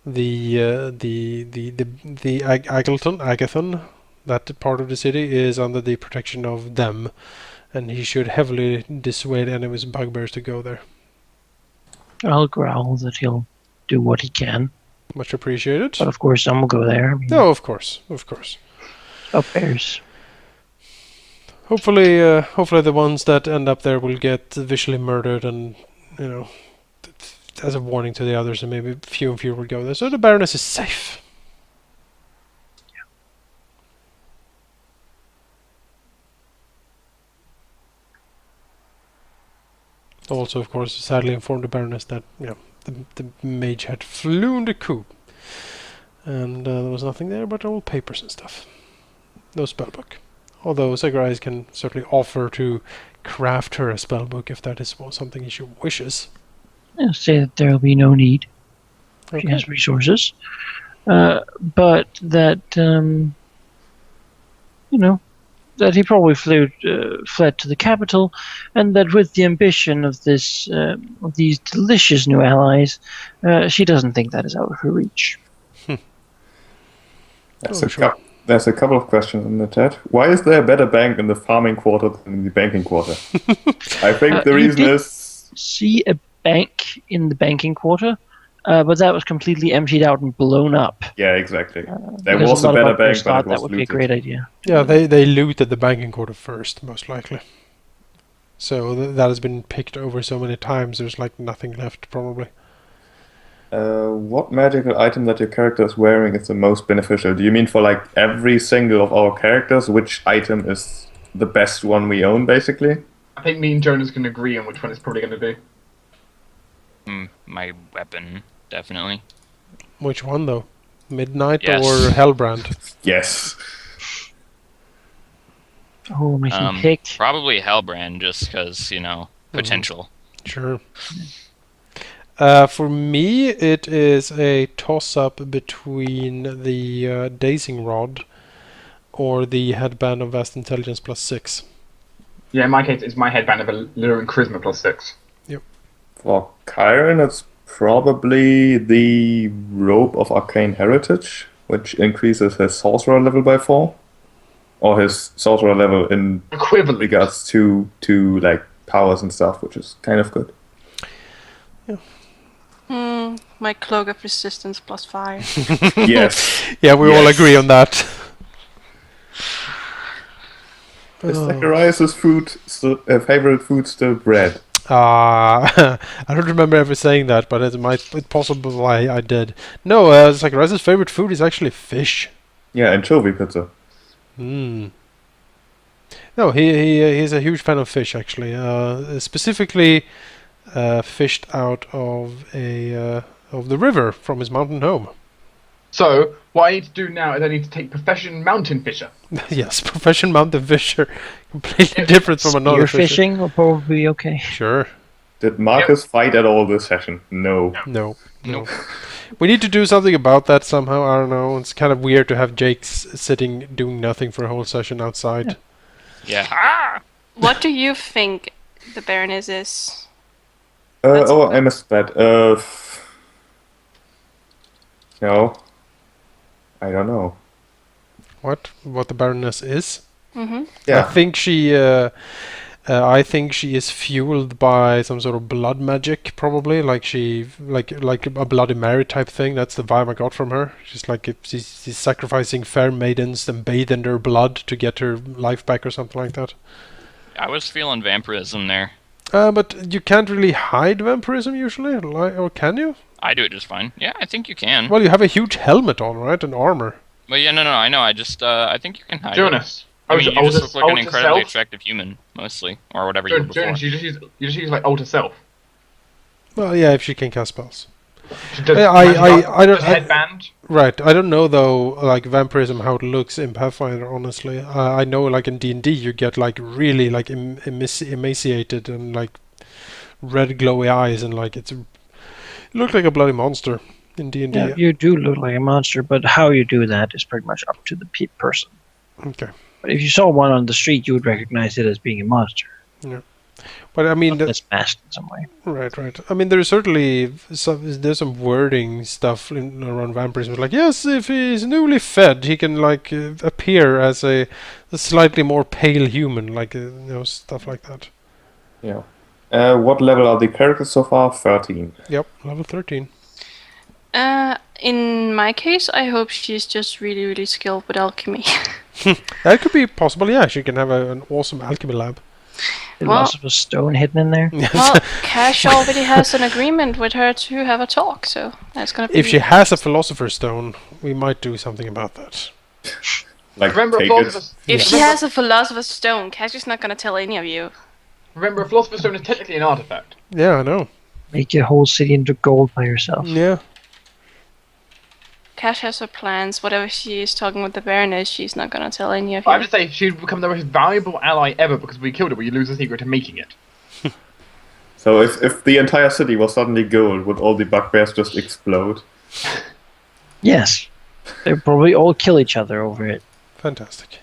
the Agathon, that part of the city, is under the protection of them, and he should heavily dissuade any of his bugbears to go there. I'll growl that he'll do what he can. Much appreciated. But of course, some will go there. I mean, No, of course. bugbears. Hopefully the ones that end up there will get visually murdered, and as a warning to the others, and maybe few and fewer will go there. So the Baroness is safe. Also, of course, sadly informed the Baroness that the mage had flown the coup, and there was nothing there but old papers and stuff. No spellbook. Although Zacharias can certainly offer to craft her a spellbook if that is something she wishes. I'll say that there will be no need. She Okay. has resources. But that, that he probably fled to the capital, and that with the ambition of these delicious new allies, she doesn't think that is out of her reach. There's a couple of questions in the chat. Why is there a better bank in the farming quarter than in the banking quarter? I think the reason is... See a bank in the banking quarter, but that was completely emptied out and blown up. Yeah, exactly. There Because was a a lot of better bugbears bank, but thought it was that would be a looted. great idea. Yeah, they looted the banking quarter first, most likely. So that has been picked over so many times, there's like nothing left, probably. What magical item that your character is wearing is the most beneficial? Do you mean for like every single of our characters, which item is the best one we own, basically? I think me and Jonas can agree on which one it's probably going to be. My weapon, definitely. Which one, though? Midnight Yes. or Hellbrand? Yes. Oh, make him pick. Probably Hellbrand, just because, potential. Sure. For me, it is a toss-up between the Dazing Rod or the Headband of Vast Intelligence +6. Yeah, in my case, it's my headband of Alluring Charisma +6. For Kyron, it's probably the Robe of Arcane Heritage, which increases his sorcerer level by 4. Or his sorcerer level in Equivalent. regards to like powers and stuff, which is kind of good. My Cloak of Resistance +5. Yes. Yeah, we all Yes. agree on that. Is Zacharias' favorite food still bread? I don't remember ever saying that, but it's possible I did. No, Zacharias' favorite food is actually fish. Yeah, anchovy pizza. No, he's a huge fan of fish, actually. Specifically, fished out of of the river from his mountain home. So, what I need to do now is I need to take Profession Mountain Fisher. Yes, profession mountain fisher, completely different from another Spear fishing will probably be okay. Sure. Did Markas fight at all this session? No. No. Nope. We need to do something about that somehow. I don't know. It's kind of weird to have Jake sitting doing nothing for a whole session outside. Yeah. Ah! What do you think the Baroness is? I missed that. No. I don't know. What the Baroness is? Mm-hmm. Yeah. I think she is fueled by some sort of blood magic, probably. Like a Bloody Mary type thing. That's the vibe I got from her. She's like she's sacrificing fair maidens and bathe in their blood to get her life back or something like that. I was feeling vampirism there. But you can't really hide vampirism usually, or can you? I do it just fine. Yeah, I think you can. Well, you have a huge helmet on, right, and armor. But yeah, no, I know. I just, I think you can hide it. Jonas. I mean, you just look like an Alter incredibly Self? attractive human, mostly, or whatever you were before. Jonas, you just use like Alter Self. Well, yeah, if she can cast spells. Does I don't. headband. Right. I don't know though, like vampirism, how it looks in Pathfinder. Honestly, I know like in D&D you get like really like emaciated and like red glowy eyes and like you look like a bloody monster in D&D. Yeah, you do look like a monster, but how you do that is pretty much up to the person. Okay. But if you saw one on the street, you would recognize it as being a monster. But I mean, That's masked in some way. right. I mean, there's certainly there's some wording stuff around vampirism. Like, yes, if he's newly fed, he can like appear as a slightly more pale human, like stuff like that. Yeah. What level are the characters so far? 13. Yep, level 13. In my case, I hope she's just really, really skilled with alchemy. That could be possible. Yeah, she can have an awesome alchemy lab. Philosopher's Stone hidden in there. Well, Cash already has an agreement with her to have a talk, so that's gonna be. If she has a philosopher's stone, we might do something about that. Like, Remember, take Philosopher's, it. If she has a philosopher's stone, Cash is not gonna tell any of you. remember, a Philosopher's Stone is technically an artifact. Yeah, I know. Make your whole city into gold by yourself. Yeah. Cash has her plans. Whatever she is talking with the Baroness, she's not gonna tell any of I you. have to say, she'd become the most valuable ally ever because we killed her, but you lose the secret to making it. So if the entire city was suddenly gold, would all the bugbears just explode? Yes. They'd probably all kill each other over it. Fantastic.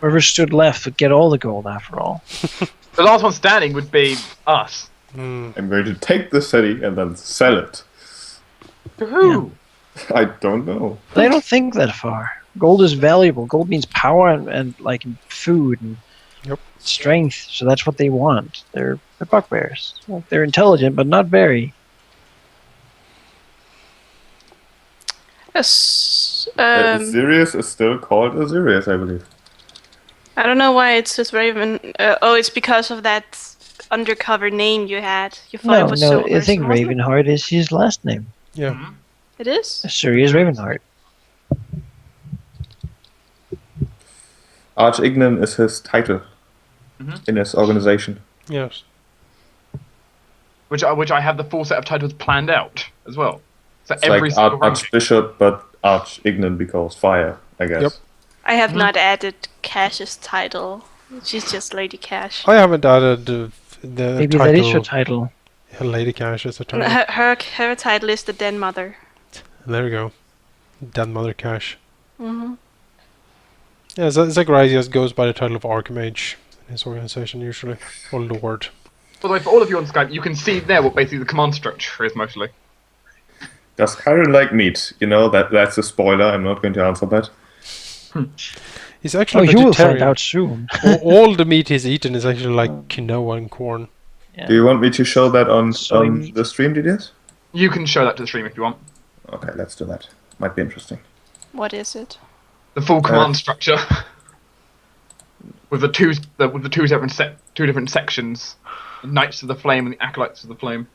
Whoever stood left would get all the gold after all. The last one standing would be us. I'm going to take the city and then sell it. To who? I don't know. They don't think that far. Gold is valuable. Gold means power and like food and strength. So that's what they want. They're bugbears. Well, they're intelligent, but not very. Yes. Sirius is still called Azirius, I believe. I don't know why it's just Raven. It's because of that undercover name you had. You thought it was No, so I think wasn't it? Ravenheart is his last name. Yeah. It is? Sirius Ravenheart. Archignan is his title in his organization. Yes. Which I have the full set of titles planned out as well. So It's every like single ranking. Archbishop, but Archignan because fire, I guess. Yep. I have not added Cash's title. She's just Lady Cash. I haven't added the Maybe title. that is your title. Lady Cash is the title. Her title is the Den Mother. There we go. Dan Mother Cash. Mm-hmm. Yeah, Zacharias goes by the title of Archmage in his organization usually. Or Lord. By the way, for all of you on Skype, you can see there what basically the command structure is mostly. Does Kyron like meat? You know, that's a spoiler. I'm not going to answer that. He's actually You will vegetarian. find out soon. All the meat he's eaten is actually like quinoa and corn. Yeah. Do you want me to show that on Soy meat. the stream, DDS? You can show that to the stream if you want. Okay, let's do that. Might be interesting. What is it? The full command structure. with the two different sections. The Knights of the Flame and the Acolytes of the Flame.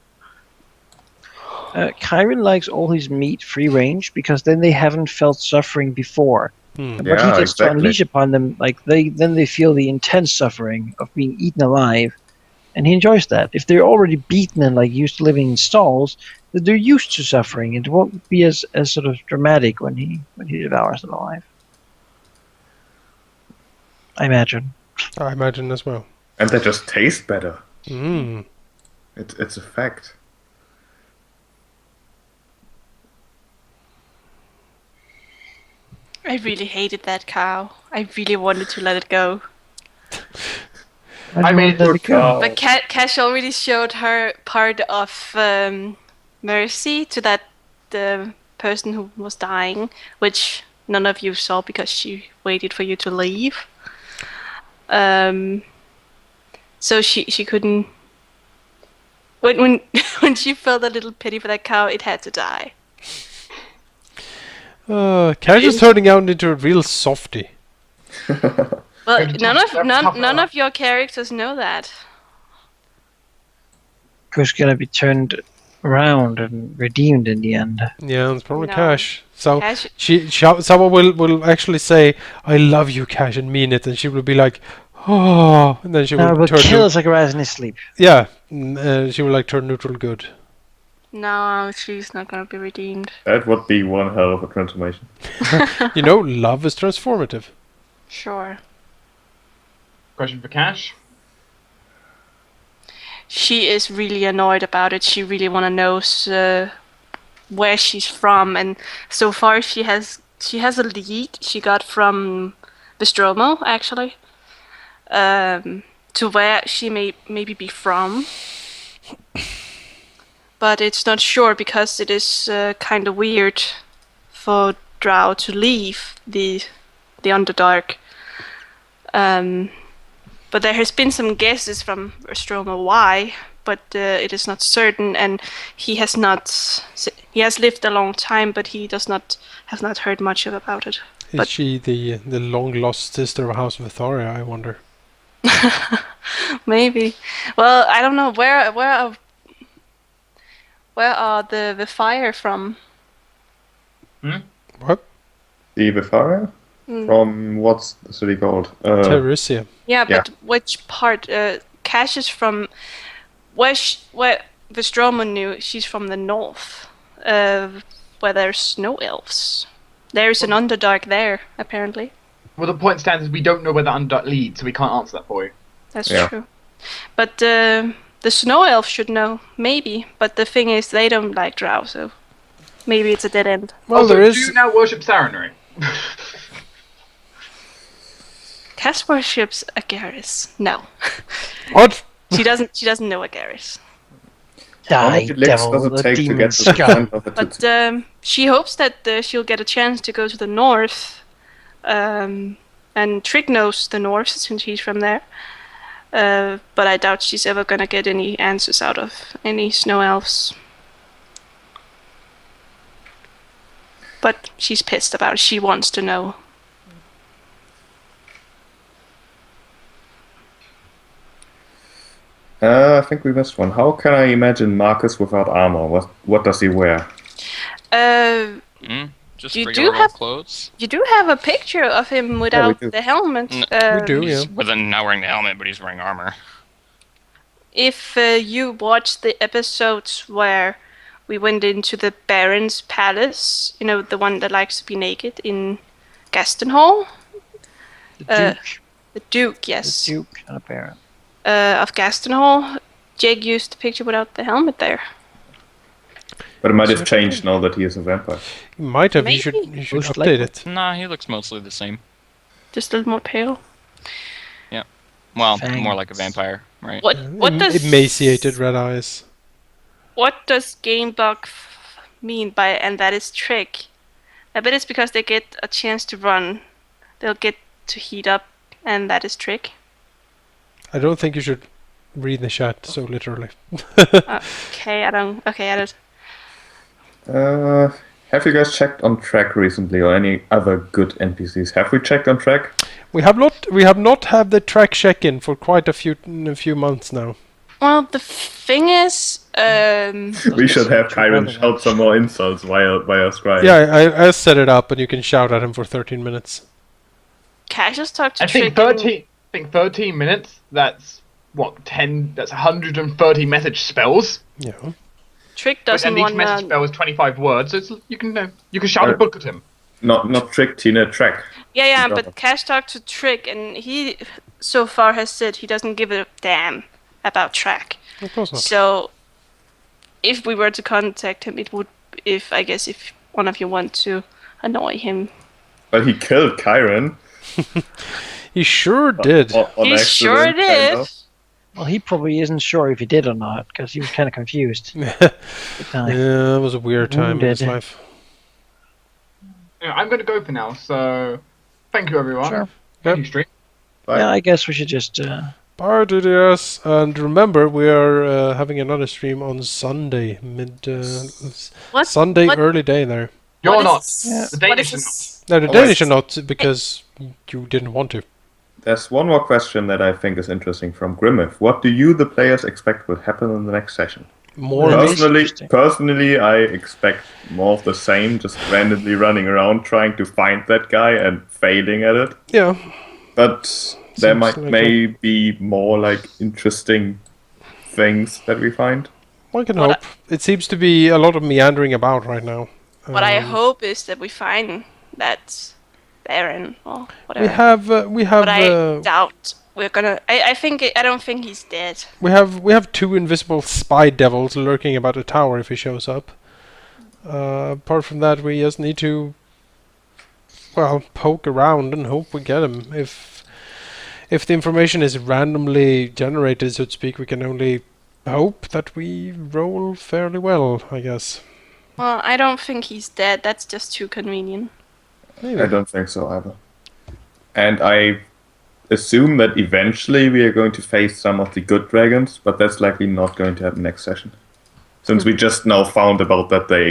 Kyron likes all his meat free range because then they haven't felt suffering before. And what he Yeah, gets to exactly. unleash upon them, like they feel the intense suffering of being eaten alive, and he enjoys that. If they're already beaten and like used to living in stalls, then they're used to suffering. It won't be as sort of dramatic when he devours them alive. I imagine. I imagine as well. And they just taste better. Mm. It's a fact. I really hated that cow. I really wanted to let it go. I mean, let it go. But Cash already showed her part of mercy to that the person who was dying, which none of you saw because she waited for you to leave. So she couldn't. When when she felt a little pity for that cow, it had to die. Cash is turning out into a real softie. Well, Maybe none of your characters know that. Who's gonna be turned around and redeemed in the end? Yeah, it's probably No. Cash. So Cash, someone will actually say, "I love you, Cash," and mean it, and she will be like, "Oh," and then she Now will we'll turn. kill Zacharias in his sleep. Yeah, she will like turn neutral good. No, she's not gonna be redeemed. That would be one hell of a transformation. You know, love is transformative. Sure. Question for Cash. She is really annoyed about it. She really want to know where she's from, and so far she has a lead she got from Nostromo actually, to where she may maybe be from, but it's not sure because it is kind of weird for Drow to leave the Underdark. But there has been some guesses from Nostromo why, but it is not certain, and he has lived a long time, but he have not heard much about it. Is But- she the long lost sister of House of Atharia, I wonder? Maybe. Well, I don't know where are the fire from? What? The Bifara? From what's the city called? Teresia. Yeah, Yeah. but which part? Cash is from where Vestromo knew. She's from the north, where there's snow elves. There's an Underdark there, apparently. Well, the point stands is we don't know where the Underdark leads, so we can't answer that for you. That's Yeah. true. But the snow elf should know, maybe. But the thing is, they don't like Drow, so maybe it's a dead end. Well, Also, there do is. you now worship Sarenrae? Cass worships Agaris. No, What? she doesn't. She doesn't know Agaris. How Die, many licks devil, does it the take to demon get to the scum. end of the But Tootsie? she hopes that she'll get a chance to go to the north. And Trick knows the north since he's from there. But I doubt she's ever gonna get any answers out of any snow elves. But she's pissed about it. She wants to know. I think we missed one. How can I imagine Markas without armor? What does he wear? Just You do regular have- old clothes. You do have a picture of him without do. the helmet. Mm, We do, yeah. He's not wearing the helmet, but he's wearing armor. If you watch the episodes where we went into the Baron's palace, you know, the one that likes to be naked in Gaston Hall, The Duke. the Duke, The yes, Duke, not a Baron. of Gaston Hall, Jake used the picture without the helmet there. But it might have changed now that he is a vampire. You might have. Maybe. You should Most update likely. it. Nah, he looks mostly the same. Just a little more pale. Well, more like a Fangs. vampire, right? What does Emaciated red eyes. What does Gamebug mean by and that is trick? I bet it's because they get a chance to run. They'll get to heat up, and that is trick. I don't think you should read the chat so literally. Okay, I don't. Have you guys checked on Track recently, or any other good NPCs? Have we checked on Track? We have not had the track check-in for quite a few months now. Well, the thing is, We should have Kyron shout some more insults while scrying. Yeah, I set it up, and you can shout at him for 13 minutes. Cassius talked to I think Trick. 13 minutes. That's what 10. That's 130 message spells. Yeah. Trick But doesn't and each want message to. spell is 25 words. So it's, you can shout a book at him. Not Trick, Tina, Track. Yeah, Brother. but Cash talked to Trick, and he so far has said he doesn't give a damn about Track. Of course not. So, if we were to contact him, it would, if one of you want to annoy him. But he killed Kyron. He sure did. on He accident, sure kind did. of. Well, he probably isn't sure if he did or not, because he was kind of confused. Yeah, Big time. it was a weird time in his Wounded. life. Yeah, I'm going to go for now. So, thank you everyone. Sure. Thank you, stream. Bye. Yeah, I guess we should just... Bye, DDS. And remember, we are having another stream on Sunday, What? Sunday what- early day there. You're what not. is- Yeah. The what Danish is are not. this? No, the Oh, Danish wait. are not because you didn't want to. There's one more question that I think is interesting from Grimmith. What do you, the players, expect will happen in the next session? More Well, of That's Personally, interesting. personally, I expect more of the same, just randomly running around trying to find that guy and failing at it. yeah. But there Seems like may be more like interesting things that we find. One can What hope. It seems to be a lot of meandering about right now. What I hope is that we find that Baron or whatever. We have But I doubt we're gonna. I don't think he's dead. we have two invisible spy devils lurking about the tower if he shows up. Apart from that, we just need to, well, poke around and hope we get him. If the information is randomly generated, so to speak, we can only hope that we roll fairly well, I guess. Well, I don't think he's dead. That's just too convenient. Maybe. I don't think so either. And I assume that eventually we are going to face some of the good dragons, but that's likely not going to happen next session. Since we just now found out that they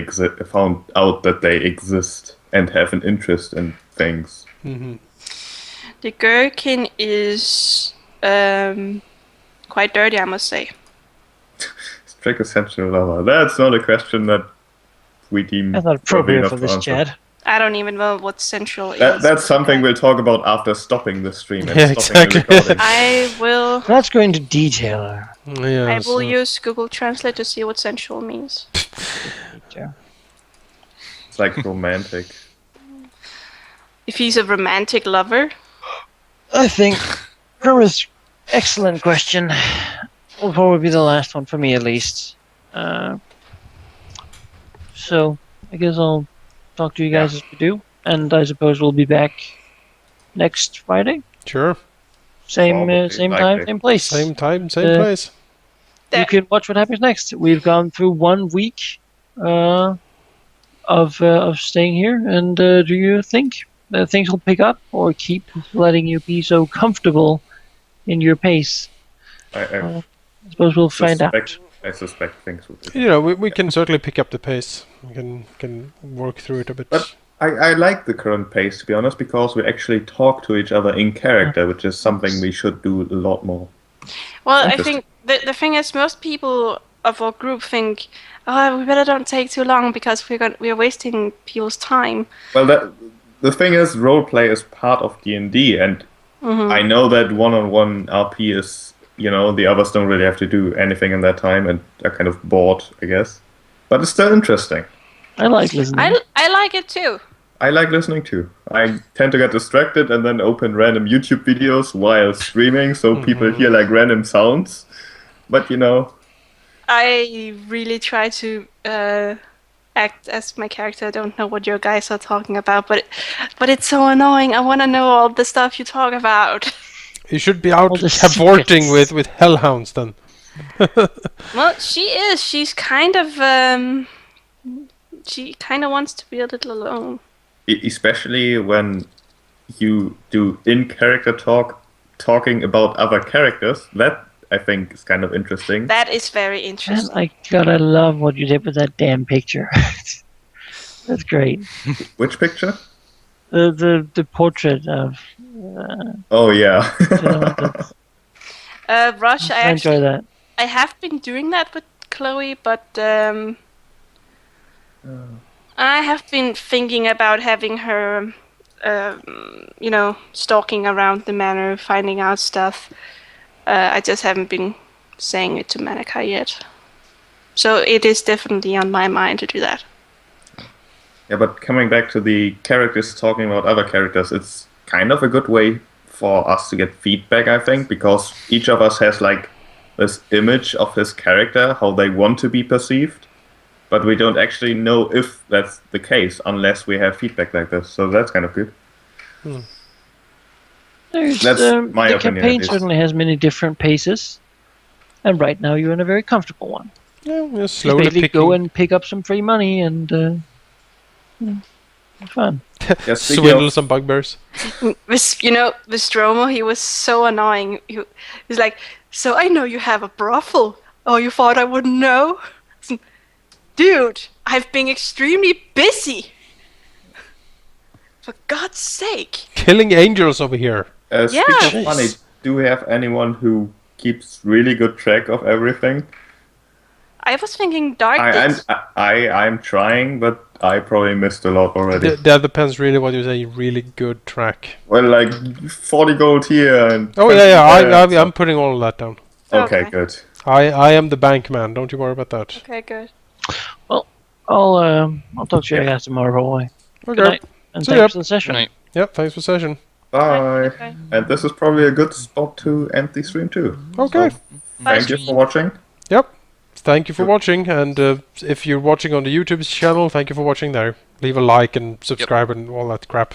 exist and have an interest in things. Mm-hmm. The gherkin is quite dirty, I must say. Strict essential lover. That's not a question that we deem That's not worthy appropriate enough for to this answer. chat. I don't even know what central is. That's something we'll talk about after stopping the stream and Yeah, stopping exactly. the recording. I will. Let's go into detail. Yes. I will use Google Translate to see what sensual means. It's like romantic. If he's a romantic lover, I think Kermit's excellent question will probably be the last one for me, at least. So I guess I'll talk to you guys as we do, and I suppose we'll be back next Friday. Sure. Same Probably, same likely. time, same place. Same time, same place. You can watch what happens next. We've gone through 1 week of staying here, and do you think that things will pick up, or keep letting you be so comfortable in your pace? I I suppose we'll find out. I suspect things will be. You know, we can certainly pick up the pace. We can work through it a bit. But I like the current pace, to be honest, because we actually talk to each other in character, which is something we should do a lot more. well, I Interesting. think the thing is, most people of our group think, oh, we better don't take too long because we're wasting people's time. Well, the thing is, roleplay is part of D&D, and I know that one-on-one RP is, the others don't really have to do anything in that time and are kind of bored, I guess. But it's still interesting. I like listening. I like it too. I like listening too. I tend to get distracted and then open random YouTube videos while streaming, so people hear like random sounds. But I really try to act as my character. I don't know what your guys are talking about, but it's so annoying. I want to know all the stuff you talk about. You should be out All the cavorting secrets. with hellhounds then. Well, she is. She's kind of. She kind of wants to be a little alone. Especially when you do in-character talking about other characters. That, I think, is kind of interesting. That is very Man, interesting. I gotta love what you did with that damn picture. That's great. Which picture? The portrait of. Oh, yeah. Rush, I enjoy that. I have been doing that with Chloe, but I have been thinking about having her, stalking around the manor, finding out stuff. I just haven't been saying it to Manaka yet. So it is definitely on my mind to do that. Yeah, but coming back to the characters talking about other characters, it's kind of a good way for us to get feedback, I think, because each of us has like this image of his character, how they want to be perceived, but we don't actually know if that's the case unless we have feedback like this. So that's kind of good. There's, That's my the opinion, campaign at least. certainly has many different paces, and right now you're in a very comfortable one. Yeah, we're Just slowly basically picking. go and pick up some free money and have fun. Yeah, speaking Swindle of- some bugbears. Vistromo, he was so annoying. He was like, so I know you have a brothel. Oh, you thought I wouldn't know? Dude, I've been extremely busy. For God's sake. Killing angels over here. Speaking Yeah. of money, do we have anyone who keeps really good track of everything? I was thinking Dark did. I'm trying, but I probably missed a lot already. That depends really what you say. Really good track. Well, like 40 gold here and Oh 20 yeah, there, I'm putting all of that down. Okay, Okay. good. I am the bank man. Don't you worry about that. Okay, good. I'll talk to you guys tomorrow, probably. Good Okay. night, and See thanks ya. for the session. Good night. Yep. Thanks for the session. Bye. Bye. And this is probably a good spot to end the stream too. Okay. So, thank you for watching. Yep. Thank you for Yep. watching, and if you're watching on the YouTube channel, thank you for watching there. Leave a like and subscribe and all that crap.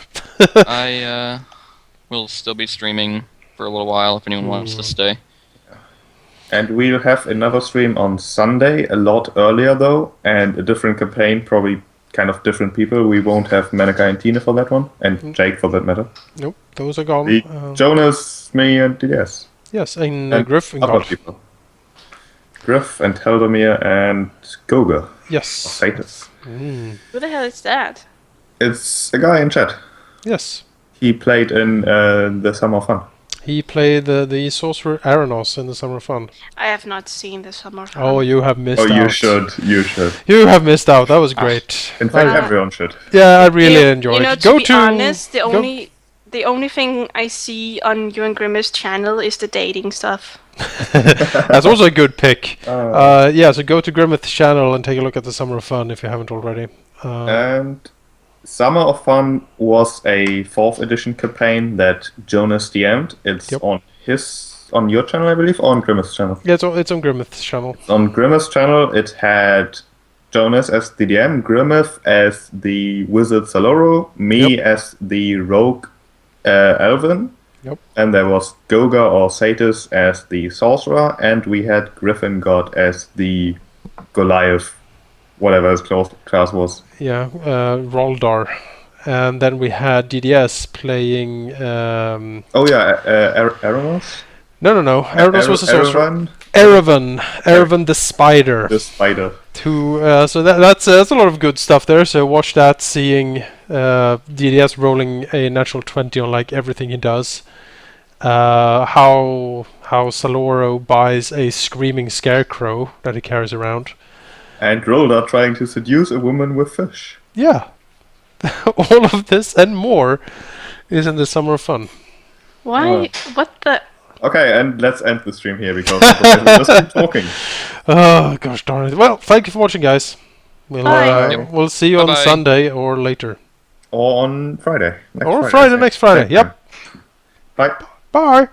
I will still be streaming for a little while if anyone wants to stay. And we'll have another stream on Sunday, a lot earlier though, and a different campaign, probably kind of different people. We won't have Menaka and Tina for that one, and Jake for that matter. Nope, those are gone. The Jonas, me, and DDS. Yes, and And Griff and other God. people. Griff and Halldamir and Goga. Yes. Satus. Who the hell is that? It's a guy in chat. Yes. He played in the Summer Fun. He played the sorcerer Aranos in the Summer Fun. I have not seen the Summer Fun. Oh, you have missed out. You should. You should. You have missed out. That was great. In fact, I- everyone should. yeah, I really enjoyed You know, it. to be honest, the only thing I see on you and Grimace channel is the dating stuff. That's also a good pick. Yeah, so go to Grimmeth's channel and take a look at the Summer of Fun if you haven't already. And Summer of Fun was a 4th edition campaign that Jonas DM'd. It's Yep. on your channel, I believe, or on Grimace's channel. Yeah, it's on Grimmeth's channel. On Grimace's channel, it had Jonas as the DM, Grimace as the wizard Saloro, me as the rogue Elven. Yep. And there was Goga or Satis as the sorcerer, and we had Griffin God as the Goliath, whatever his class was. Yeah, Roldar. And then we had DDS playing... Oh yeah, Aranos? No. Aranos was a sorcerer. Erevan, Erevan the Spider. the spider. So that's a lot of good stuff there. So watch that, seeing DDS rolling a natural 20 on like everything he does. How Saloro buys a screaming scarecrow that he carries around. And Rolda trying to seduce a woman with fish. Yeah. All of this and more is in the Summer of Fun. Why? What the? Okay, and let's end the stream here because we'll just keep talking. Oh, gosh darn it. Well, thank you for watching, guys. Bye. We'll see you on Bye-bye. Sunday or later. Or on Friday. Or Friday, next Friday. Yep. Bye. Bye.